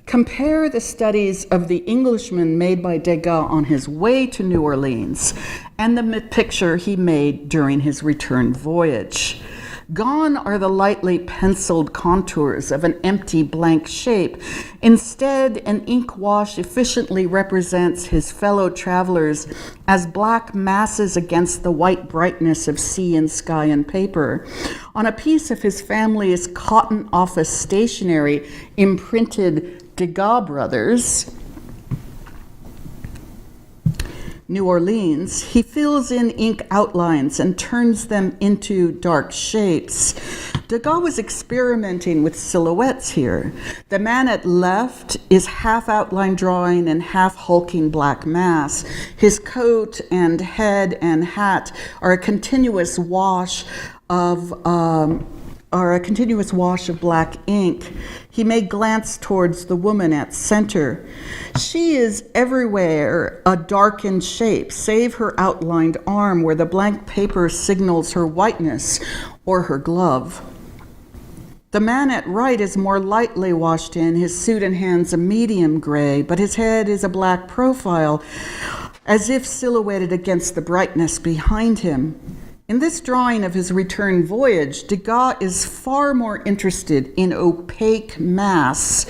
Compare the studies of the Englishman made by Degas on his way to New Orleans and the picture he made during his return voyage. Gone are the lightly penciled contours of an empty blank shape. Instead, an ink wash efficiently represents his fellow travelers as black masses against the white brightness of sea and sky and paper. On a piece of his family's cotton office stationery imprinted Degas Brothers, New Orleans, he fills in ink outlines and turns them into dark shapes. Degas was experimenting with silhouettes here. The man at left is half outline drawing and half hulking black mass. His coat and head and hat are a continuous wash of black ink. He may glance towards the woman at center. She is everywhere a darkened shape, save her outlined arm where the blank paper signals her whiteness or her glove. The man at right is more lightly washed in, his suit and hands a medium gray, but his head is a black profile, as if silhouetted against the brightness behind him. In this drawing of his return voyage, Degas is far more interested in opaque mass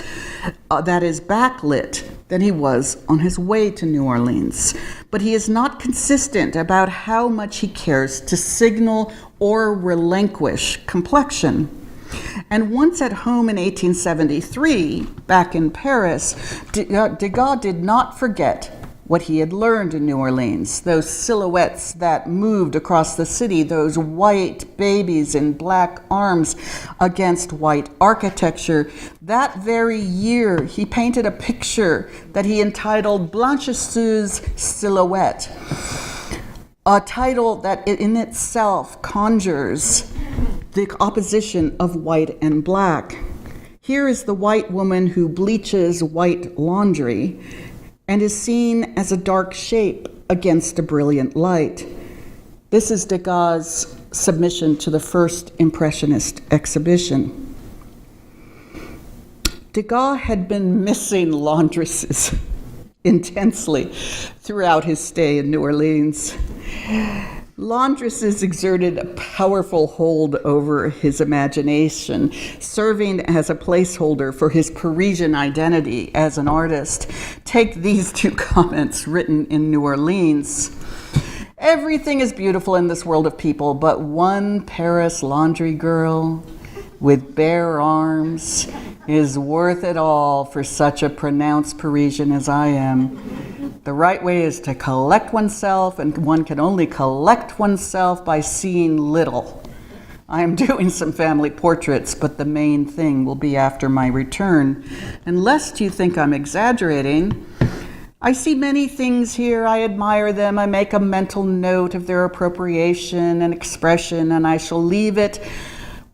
that is backlit than he was on his way to New Orleans. But he is not consistent about how much he cares to signal or relinquish complexion. And once at home in 1873, back in Paris, Degas did not forget what he had learned in New Orleans, those silhouettes that moved across the city, those white babies in black arms against white architecture. That very year, he painted a picture that he entitled Blanchisseuse Silhouette, a title that in itself conjures the opposition of white and black. Here is the white woman who bleaches white laundry and is seen as a dark shape against a brilliant light. This is Degas' submission to the first Impressionist exhibition. Degas had been missing laundresses intensely throughout his stay in New Orleans. Laundresses exerted a powerful hold over his imagination, serving as a placeholder for his Parisian identity as an artist. Take these two comments written in New Orleans. Everything is beautiful in this world of people, but one Paris laundry girl with bare arms is worth it all for such a pronounced Parisian as I am. The right way is to collect oneself, and one can only collect oneself by seeing little. I am doing some family portraits, but the main thing will be after my return. And lest you think I'm exaggerating, I see many things here, I admire them, I make a mental note of their appropriation and expression, and I shall leave it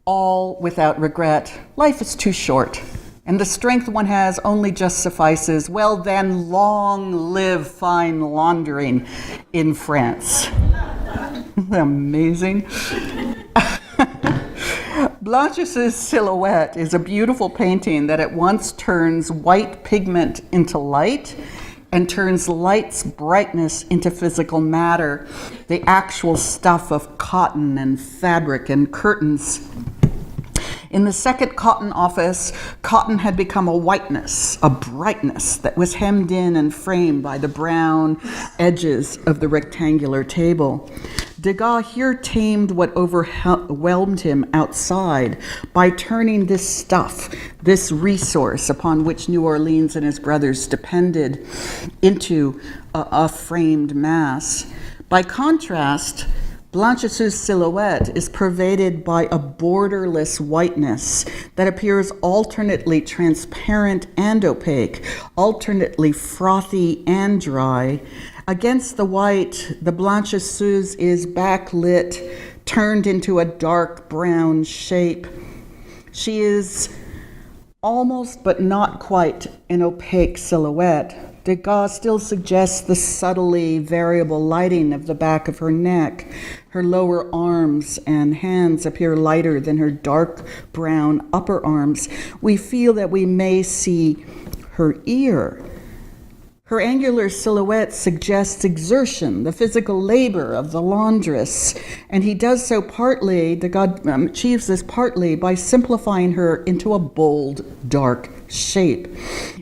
all without regret. Life is too short, and the strength one has only just suffices. Well then, long live fine laundering in France. Amazing. Blanches's Silhouette is a beautiful painting that at once turns white pigment into light and turns light's brightness into physical matter, the actual stuff of cotton and fabric and curtains. In the second cotton office, cotton had become a whiteness, a brightness that was hemmed in and framed by the brown edges of the rectangular table. Degas here tamed what overwhelmed him outside by turning this stuff, this resource upon which New Orleans and his brothers depended, into a framed mass. By contrast, Blanches's Silhouette is pervaded by a borderless whiteness that appears alternately transparent and opaque, alternately frothy and dry. Against the white, the Blanches's is backlit, turned into a dark brown shape. She is almost but not quite an opaque silhouette. Degas still suggests the subtly variable lighting of the back of her neck. Her lower arms and hands appear lighter than her dark brown upper arms. We feel that we may see her ear. Her angular silhouette suggests exertion, the physical labor of the laundress, and he does so partly, Degas achieves this partly by simplifying her into a bold, dark shape.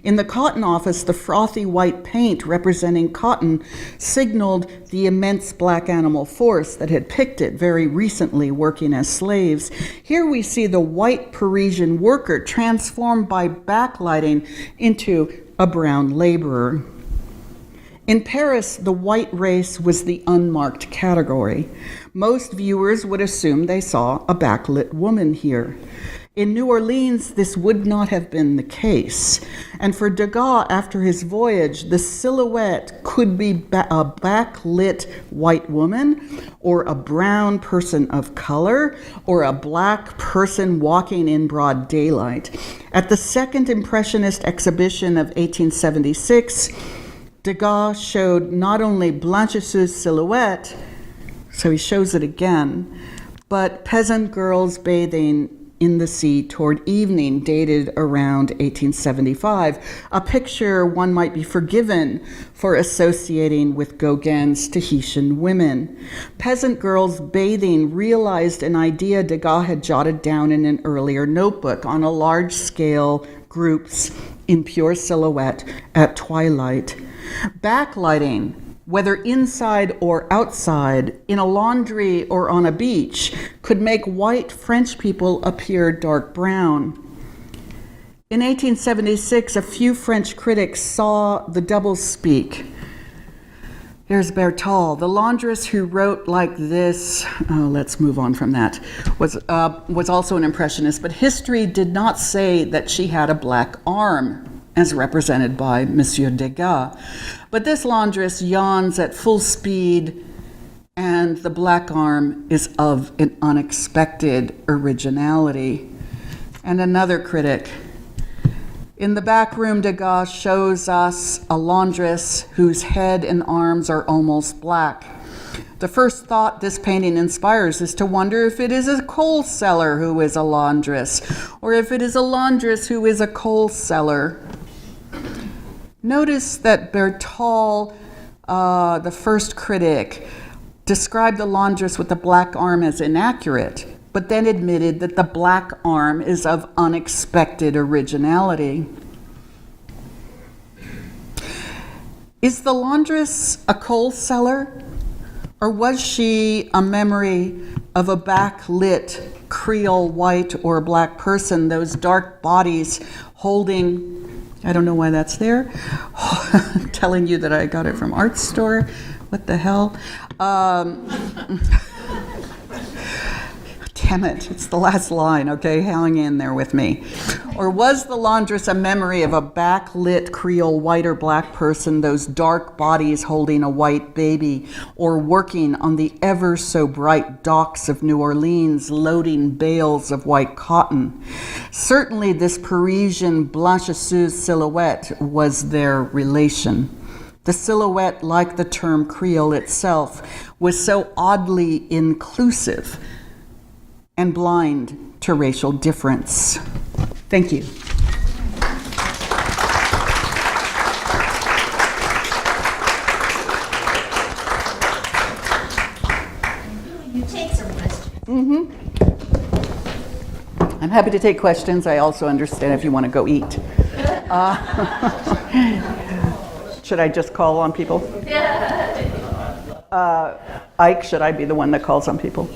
In the cotton office, the frothy white paint representing cotton signaled the immense black animal force that had picked it very recently working as slaves. Here we see the white Parisian worker transformed by backlighting into a brown laborer. In Paris, the white race was the unmarked category. Most viewers would assume they saw a backlit woman here. In New Orleans, this would not have been the case. And for Degas, after his voyage, the silhouette could be a backlit white woman, or a brown person of color, or a black person walking in broad daylight. At the second Impressionist exhibition of 1876, Degas showed not only Blanches's Silhouette, so he shows it again, but peasant girls bathing in the sea toward evening, dated around 1875, a picture one might be forgiven for associating with Gauguin's Tahitian women. Peasant girls bathing realized an idea Degas had jotted down in an earlier notebook on a large scale, groups in pure silhouette at twilight. Backlighting, whether inside or outside, in a laundry or on a beach, could make white French people appear dark brown. In 1876, a few French critics saw the doublespeak. There's Berthold, the laundress who wrote like this. Let's move on from that. Was also an Impressionist, but history did not say that she had a black arm, as represented by Monsieur Degas. But this laundress yawns at full speed, and the black arm is of an unexpected originality. And another critic, In the back room, Degas shows us a laundress whose head and arms are almost black. The first thought this painting inspires is to wonder if it is a coal seller who is a laundress, or if it is a laundress who is a coal seller. Notice that Bertol, the first critic, described the laundress with the black arm as inaccurate, but then admitted that the black arm is of unexpected originality. Is the laundress a coal seller, or was she a memory of a backlit Creole white or black person, those dark bodies holding, I don't know why that's there, telling you that I got it from art store, what the hell? Damn it, it's the last line, okay? Hang in there with me. Or was the laundress a memory of a backlit Creole white or black person, those dark bodies holding a white baby, or working on the ever so bright docks of New Orleans, loading bales of white cotton? Certainly this Parisian blanchisseuse silhouette was their relation. The silhouette, like the term Creole itself, was so oddly inclusive and blind to racial difference. Thank you. You take some questions. I'm happy to take questions. I also understand if you want to go eat. Should I just call on people? Ike, should I be the one that calls on people?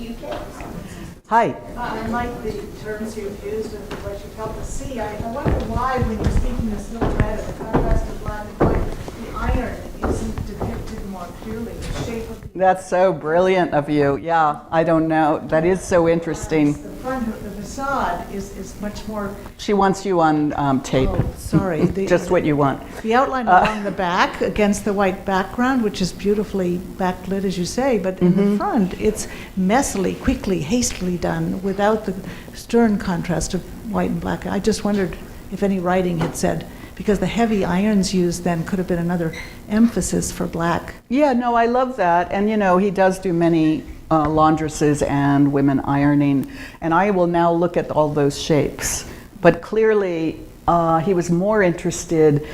Hi. I like the terms you've used and what you've helped us see. I wonder why, when you're speaking the silhouette of the contrast of black and white, the iron isn't depicted more clearly, the shape of the... That's so brilliant of you. Yeah, I don't know. That is so interesting. The front, the facade is much more... She wants you on tape. Oh, sorry. Just what you want. The outline along the back against the white background, which is beautifully backlit, as you say, but in the front, it's messily, quickly, hastily done without the stern contrast of white and black. I just wondered if any writing had said, because the heavy irons used then could have been another emphasis for black. Yeah, no, I love that. And, you know, he does do many laundresses and women ironing. And I will now look at all those shapes. But clearly, he was more interested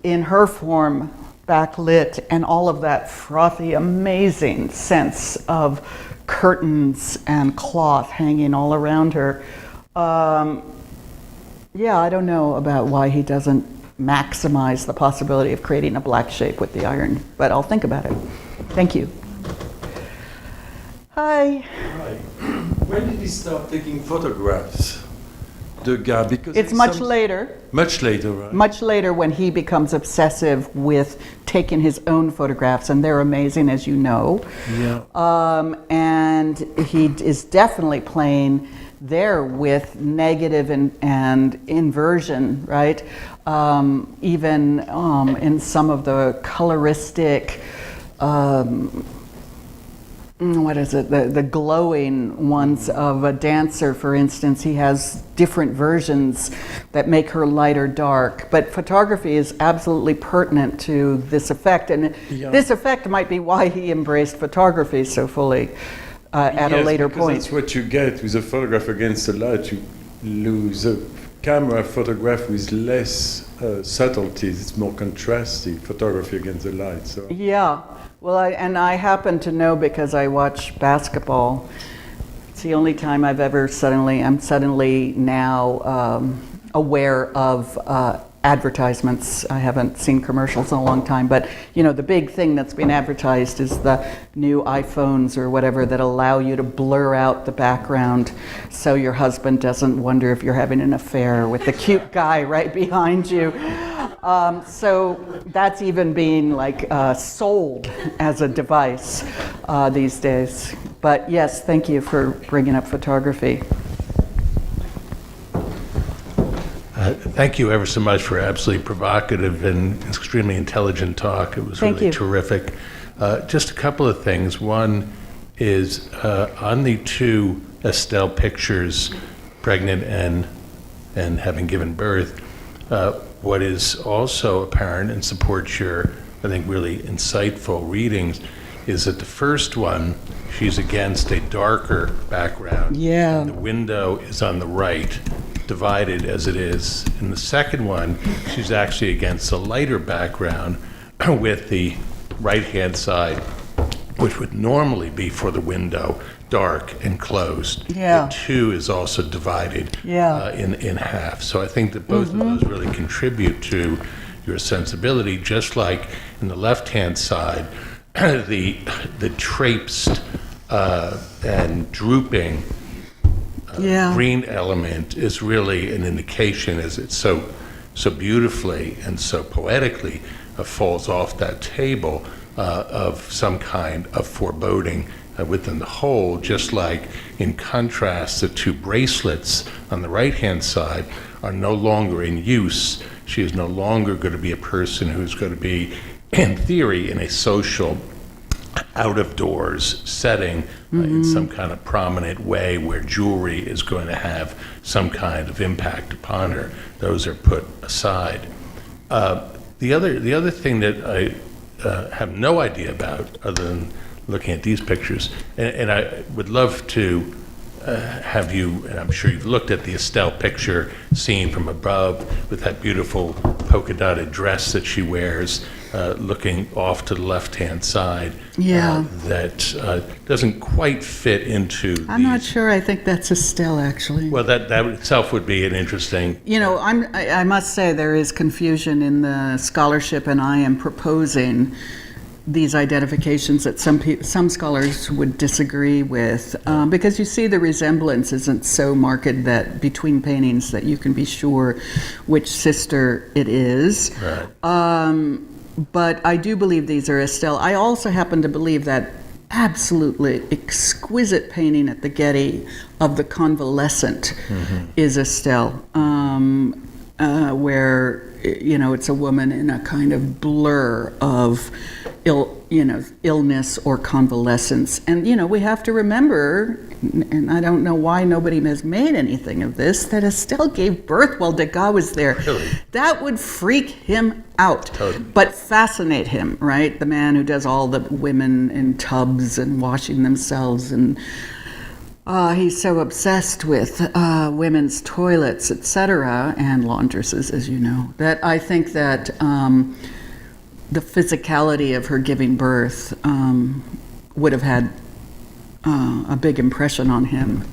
in her form, backlit, and all of that frothy, amazing sense of curtains and cloth hanging all around her. Yeah, I don't know about why he doesn't maximize the possibility of creating a black shape with the iron, but I'll think about it. Thank you. Hi. Hi. When did he start taking photographs? Degas, because It's much later. Much later, right? Much later when he becomes obsessive with taking his own photographs, and they're amazing, as you know. Yeah. And he is definitely playing there with negative and inversion, right? Even in some of the coloristic, what is it, the glowing ones of a dancer, for instance, he has different versions that make her light or dark. But photography is absolutely pertinent to this effect, and this effect might be why he embraced photography so fully at a later point. That's what you get with a photograph against the light. You lose a camera photograph with less subtleties. It's more contrasty, photography against the light. So. Yeah. Well, I happen to know because I watch basketball. It's the only time I'm suddenly now aware of advertisements. I haven't seen commercials in a long time, but you know, the big thing that's been advertised is the new iPhones or whatever that allow you to blur out the background so your husband doesn't wonder if you're having an affair with the cute guy right behind you. So that's even being like sold as a device these days. But yes, thank you for bringing up photography. Thank you ever so much for absolutely provocative and extremely intelligent talk. It was really terrific. Just a couple of things. One is on the two Estelle pictures, pregnant and having given birth, what is also apparent and supports your, I think, really insightful readings is that the first one, she's against a darker background. Yeah. And the window is on the right, divided as it is. In the second one, she's actually against a lighter background with the right-hand side, which would normally be for the window, dark and closed. Yeah. The two is also divided Yeah. in half. So I think that both of those really contribute to your sensibility, just like in the left-hand side, the traipsed and drooping green element is really an indication, as it's so beautifully and so poetically falls off that table, of some kind of foreboding within the whole, just like in contrast, the two bracelets on the right-hand side are no longer in use. She is no longer going to be a person who's going to be, in theory, in a social, out-of-doors setting in some kind of prominent way where jewelry is going to have some kind of impact upon her. Those are put aside. The other thing that I have no idea about, other than looking at these pictures, and I would love to have you, and I'm sure you've looked at the Estelle picture seen from above with that beautiful polka dotted dress that she wears, looking off to the left-hand side. Yeah. That doesn't quite fit into I'm not sure. I think that's Estelle, actually. Well, that itself would be an interesting... You know, I must say there is confusion in the scholarship, and I am proposing these identifications that some scholars would disagree with, because you see the resemblance isn't so marked that between paintings that you can be sure which sister it is. Right. But I do believe these are Estelle. I also happen to believe that absolutely exquisite painting at the Getty of the convalescent is Estelle, where, you know, it's a woman in a kind of blur of illness or convalescence. And, you know, we have to remember, and I don't know why nobody has made anything of this, that Estelle gave birth while Degas was there. Really? That would freak him out, Totally. but fascinate him, right? The man who does all the women in tubs and washing themselves, and he's so obsessed with women's toilets, etc., and laundresses, as you know, that I think that the physicality of her giving birth would have had a big impression on him.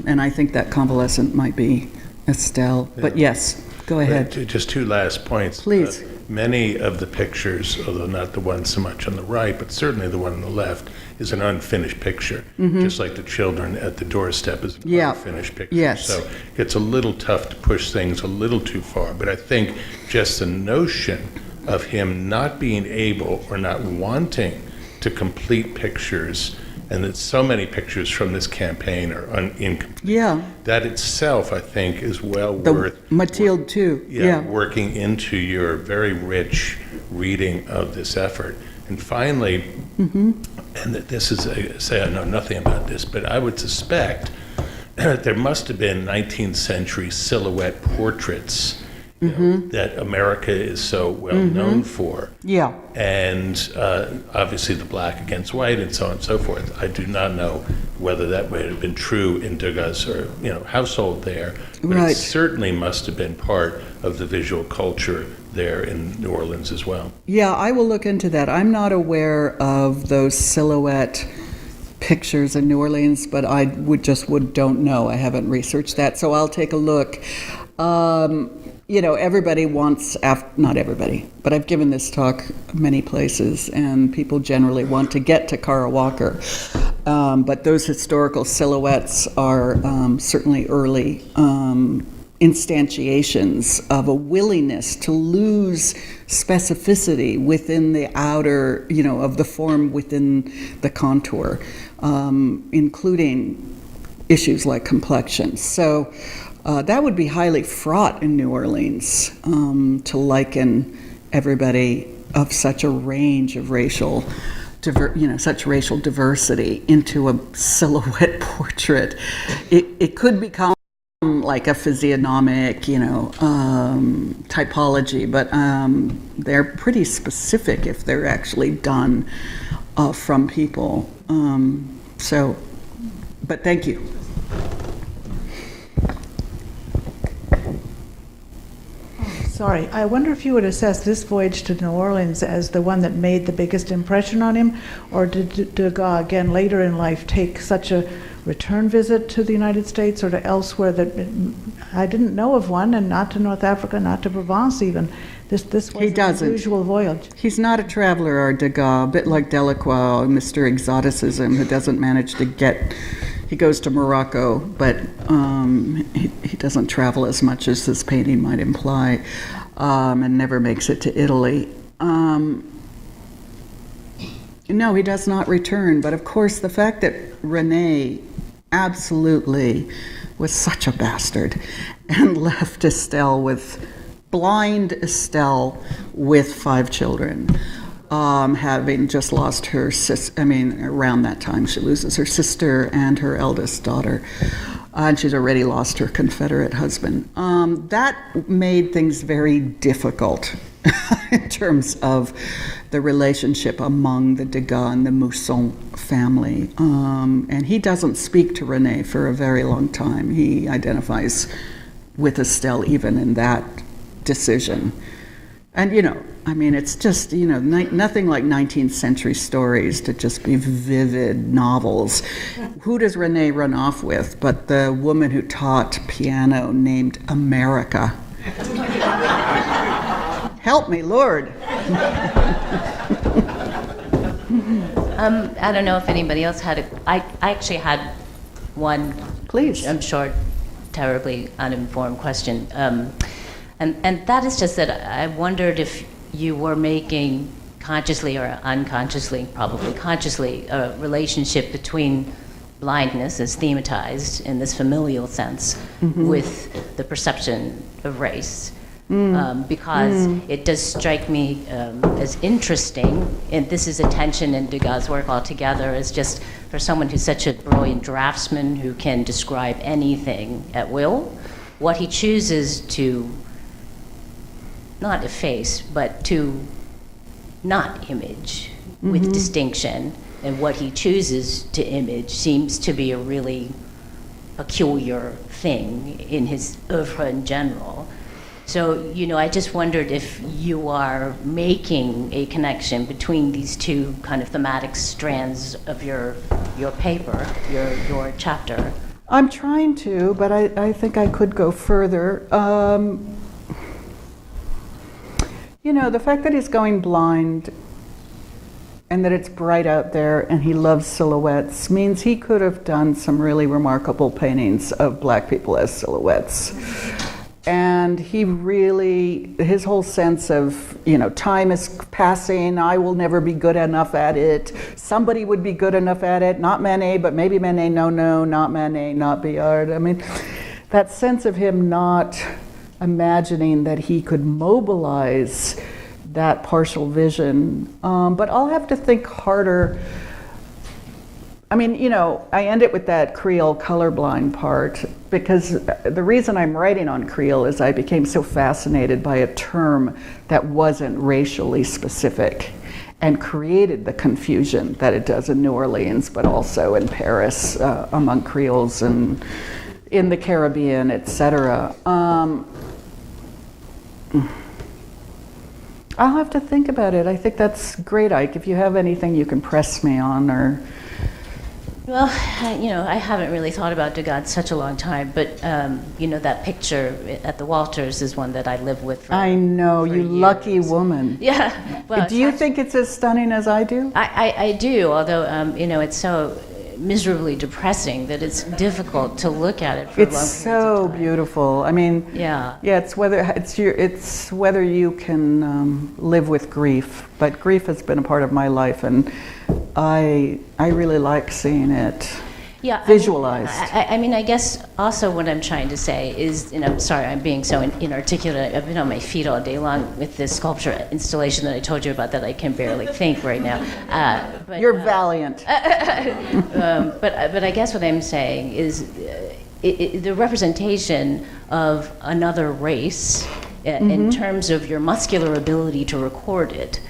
And I think that convalescent might be Estelle. Yeah. But yes, go ahead. Just two last points. Please. Many of the pictures, although not the one so much on the right, but certainly the one on the left, is an unfinished picture, just like the children at the doorstep is an unfinished picture. Yes. So it's a little tough to push things a little too far. But I think just the notion of him not being able or not wanting to complete pictures, and that so many pictures from this campaign are incomplete. Yeah. That itself, I think, is worth... Mathilde, too. Yeah. Working into your very rich reading of this effort. And finally, and this is, I know nothing about this, but I would suspect there must have been 19th century silhouette portraits that America is so well known for. Yeah. And obviously the black against white and so on and so forth. I do not know whether that would have been true in Degas' or household there, but it certainly must have been part of the visual culture there in New Orleans as well. Yeah, I will look into that. I'm not aware of those silhouette pictures in New Orleans, but I don't know. I haven't researched that, so I'll take a look. Everybody wants, not everybody, but I've given this talk many places, and people generally want to get to Kara Walker. But those historical silhouettes are certainly early instantiations of a willingness to lose specificity within the outer, of the form within the contour, including issues like complexion. So that would be highly fraught in New Orleans, to liken everybody of such a range of such racial diversity into a silhouette portrait. It could become like a physiognomic, typology, but they're pretty specific if they're actually done from people. But thank you. Sorry, I wonder if you would assess this voyage to New Orleans as the one that made the biggest impression on him, or did Degas, again, later in life, take such a return visit to the United States or to elsewhere that I didn't know of one, and not to North Africa, not to Provence even. This was an unusual voyage. He's not a traveler, our Degas, a bit like Delacroix, Mr. Exoticism, who doesn't manage to get... He goes to Morocco, but he doesn't travel as much as this painting might imply, and never makes it to Italy. No, he does not return, but of course the fact that René absolutely was such a bastard and left blind Estelle with 5 children. Having just lost her around that time she loses her sister and her eldest daughter, and she's already lost her Confederate husband. That made things very difficult in terms of the relationship among the Degas and the Mousson family. And he doesn't speak to René for a very long time. He identifies with Estelle even in that decision. And, it's just, nothing like 19th century stories to just be vivid novels. Who does René run off with but the woman who taught piano named America? Help me, Lord. I don't know if anybody else had I actually had one. Please. I'm sure, terribly uninformed question. And that is just that I wondered if you were making consciously or unconsciously, probably consciously, a relationship between blindness as thematized in this familial sense with the perception of race. Because it does strike me as interesting, and this is a tension in Degas' work altogether, as just for someone who's such a brilliant draftsman who can describe anything at will, what he chooses to not efface, but to not image with distinction, and what he chooses to image seems to be a really peculiar thing in his oeuvre in general. So, I just wondered if you are making a connection between these two kind of thematic strands of your paper, your chapter. I'm trying to, but I think I could go further. The fact that he's going blind and that it's bright out there and he loves silhouettes means he could have done some really remarkable paintings of black people as silhouettes. And his whole sense of, time is passing, I will never be good enough at it, somebody would be good enough at it, not Manet, but maybe Manet, no, not Manet, not Billard. That sense of him not imagining that he could mobilize that partial vision. But I'll have to think harder. I end it with that Creole colorblind part because the reason I'm writing on Creole is I became so fascinated by a term that wasn't racially specific and created the confusion that it does in New Orleans, but also in Paris among Creoles and in the Caribbean, etc. I'll have to think about it. I think that's great, Ike. If you have anything you can press me on or... Well, I haven't really thought about Degas in such a long time, but, that picture at the Walters is one that I live with for I know, for you years. Lucky woman. Yeah. Well, do you think it's as stunning as I do? I do, although, it's so miserably depressing that it's difficult to look at it for long periods of time. It's so beautiful. Yeah. It's whether you can live with grief, but grief has been a part of my life, and I really like seeing it visualized. I guess also what I'm trying to say is, and I'm sorry I'm being so inarticulate, I've been on my feet all day long with this sculpture installation that I told you about that I can barely think right now. But, You're valiant. But I guess what I'm saying is, the representation of another race in terms of your muscular ability to record it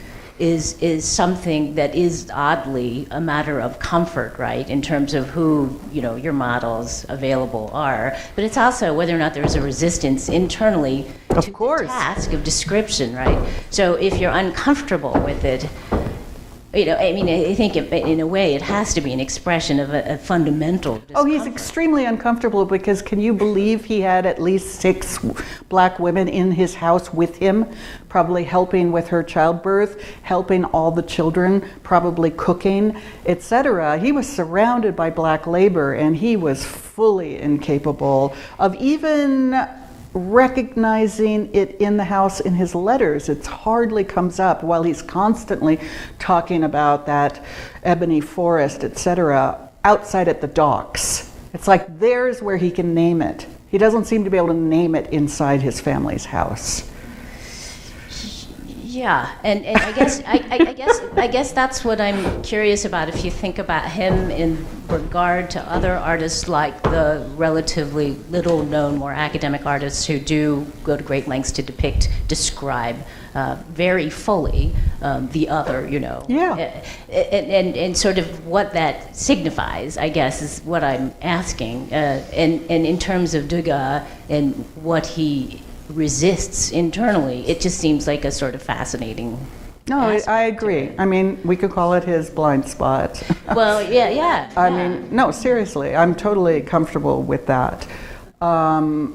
is something that is oddly a matter of comfort, right, in terms of who, your models available are. But it's also whether or not there's a resistance internally to the task of description, right? So if you're uncomfortable with it, I think in a way it has to be an expression of a fundamental discomfort. Oh, he's extremely uncomfortable because can you believe he had at least 6 black women in his house with him, probably helping with her childbirth, helping all the children, probably cooking, etc. He was surrounded by black labor and he was fully incapable of even recognizing it in the house in his letters. It hardly comes up while he's constantly talking about that ebony forest, etc., outside at the docks. It's like there's where he can name it. He doesn't seem to be able to name it inside his family's house. Yeah, and I guess that's what I'm curious about. If you think about him in regard to other artists like the relatively little-known, more academic artists who do go to great lengths to describe very fully the other, Yeah. And sort of what that signifies, I guess, is what I'm asking. And in terms of Degas and what he resists internally, it just seems like a sort of fascinating. No, I agree. I mean, we could call it his blind spot. Well, yeah. I mean, no, seriously, I'm totally comfortable with that. But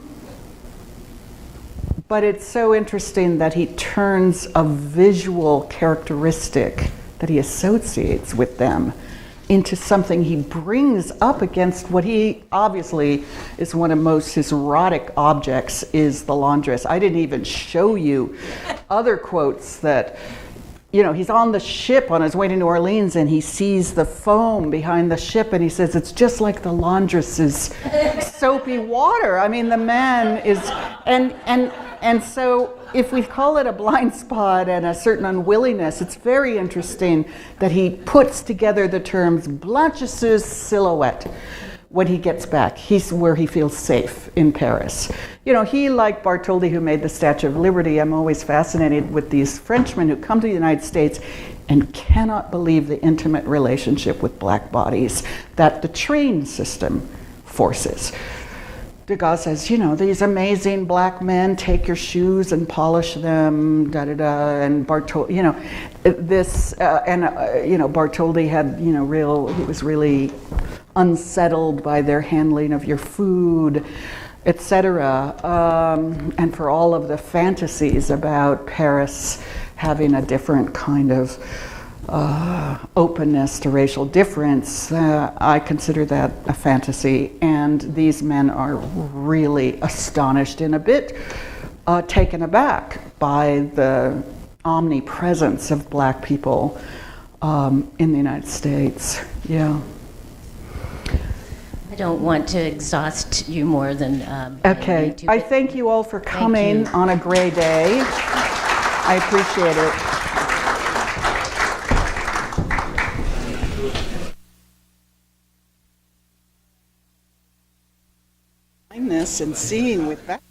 it's so interesting that he turns a visual characteristic that he associates with them into something he brings up against what he obviously is one of most his erotic objects is the laundress. I didn't even show you other quotes that, he's on the ship on his way to New Orleans and he sees the foam behind the ship and he says, it's just like the laundress's soapy water. I mean, the man is, and so if we call it a blind spot and a certain unwillingness, it's very interesting that he puts together the terms blanchisseuse silhouette when he gets back. He's where he feels safe in Paris. He, like Bartholdi, who made the Statue of Liberty, I'm always fascinated with these Frenchmen who come to the United States and cannot believe the intimate relationship with black bodies that the train system forces. Degas says, these amazing black men take your shoes and polish them, and Bartholdi, Bartholdi had, he was really unsettled by their handling of your food, etc. And for all of the fantasies about Paris having a different kind of openness to racial difference, I consider that a fantasy, and these men are really astonished and a bit taken aback by the omnipresence of black people in the United States. Yeah. I don't want to exhaust you more than okay. I thank you all for coming on a gray day. I appreciate it. And seeing with that.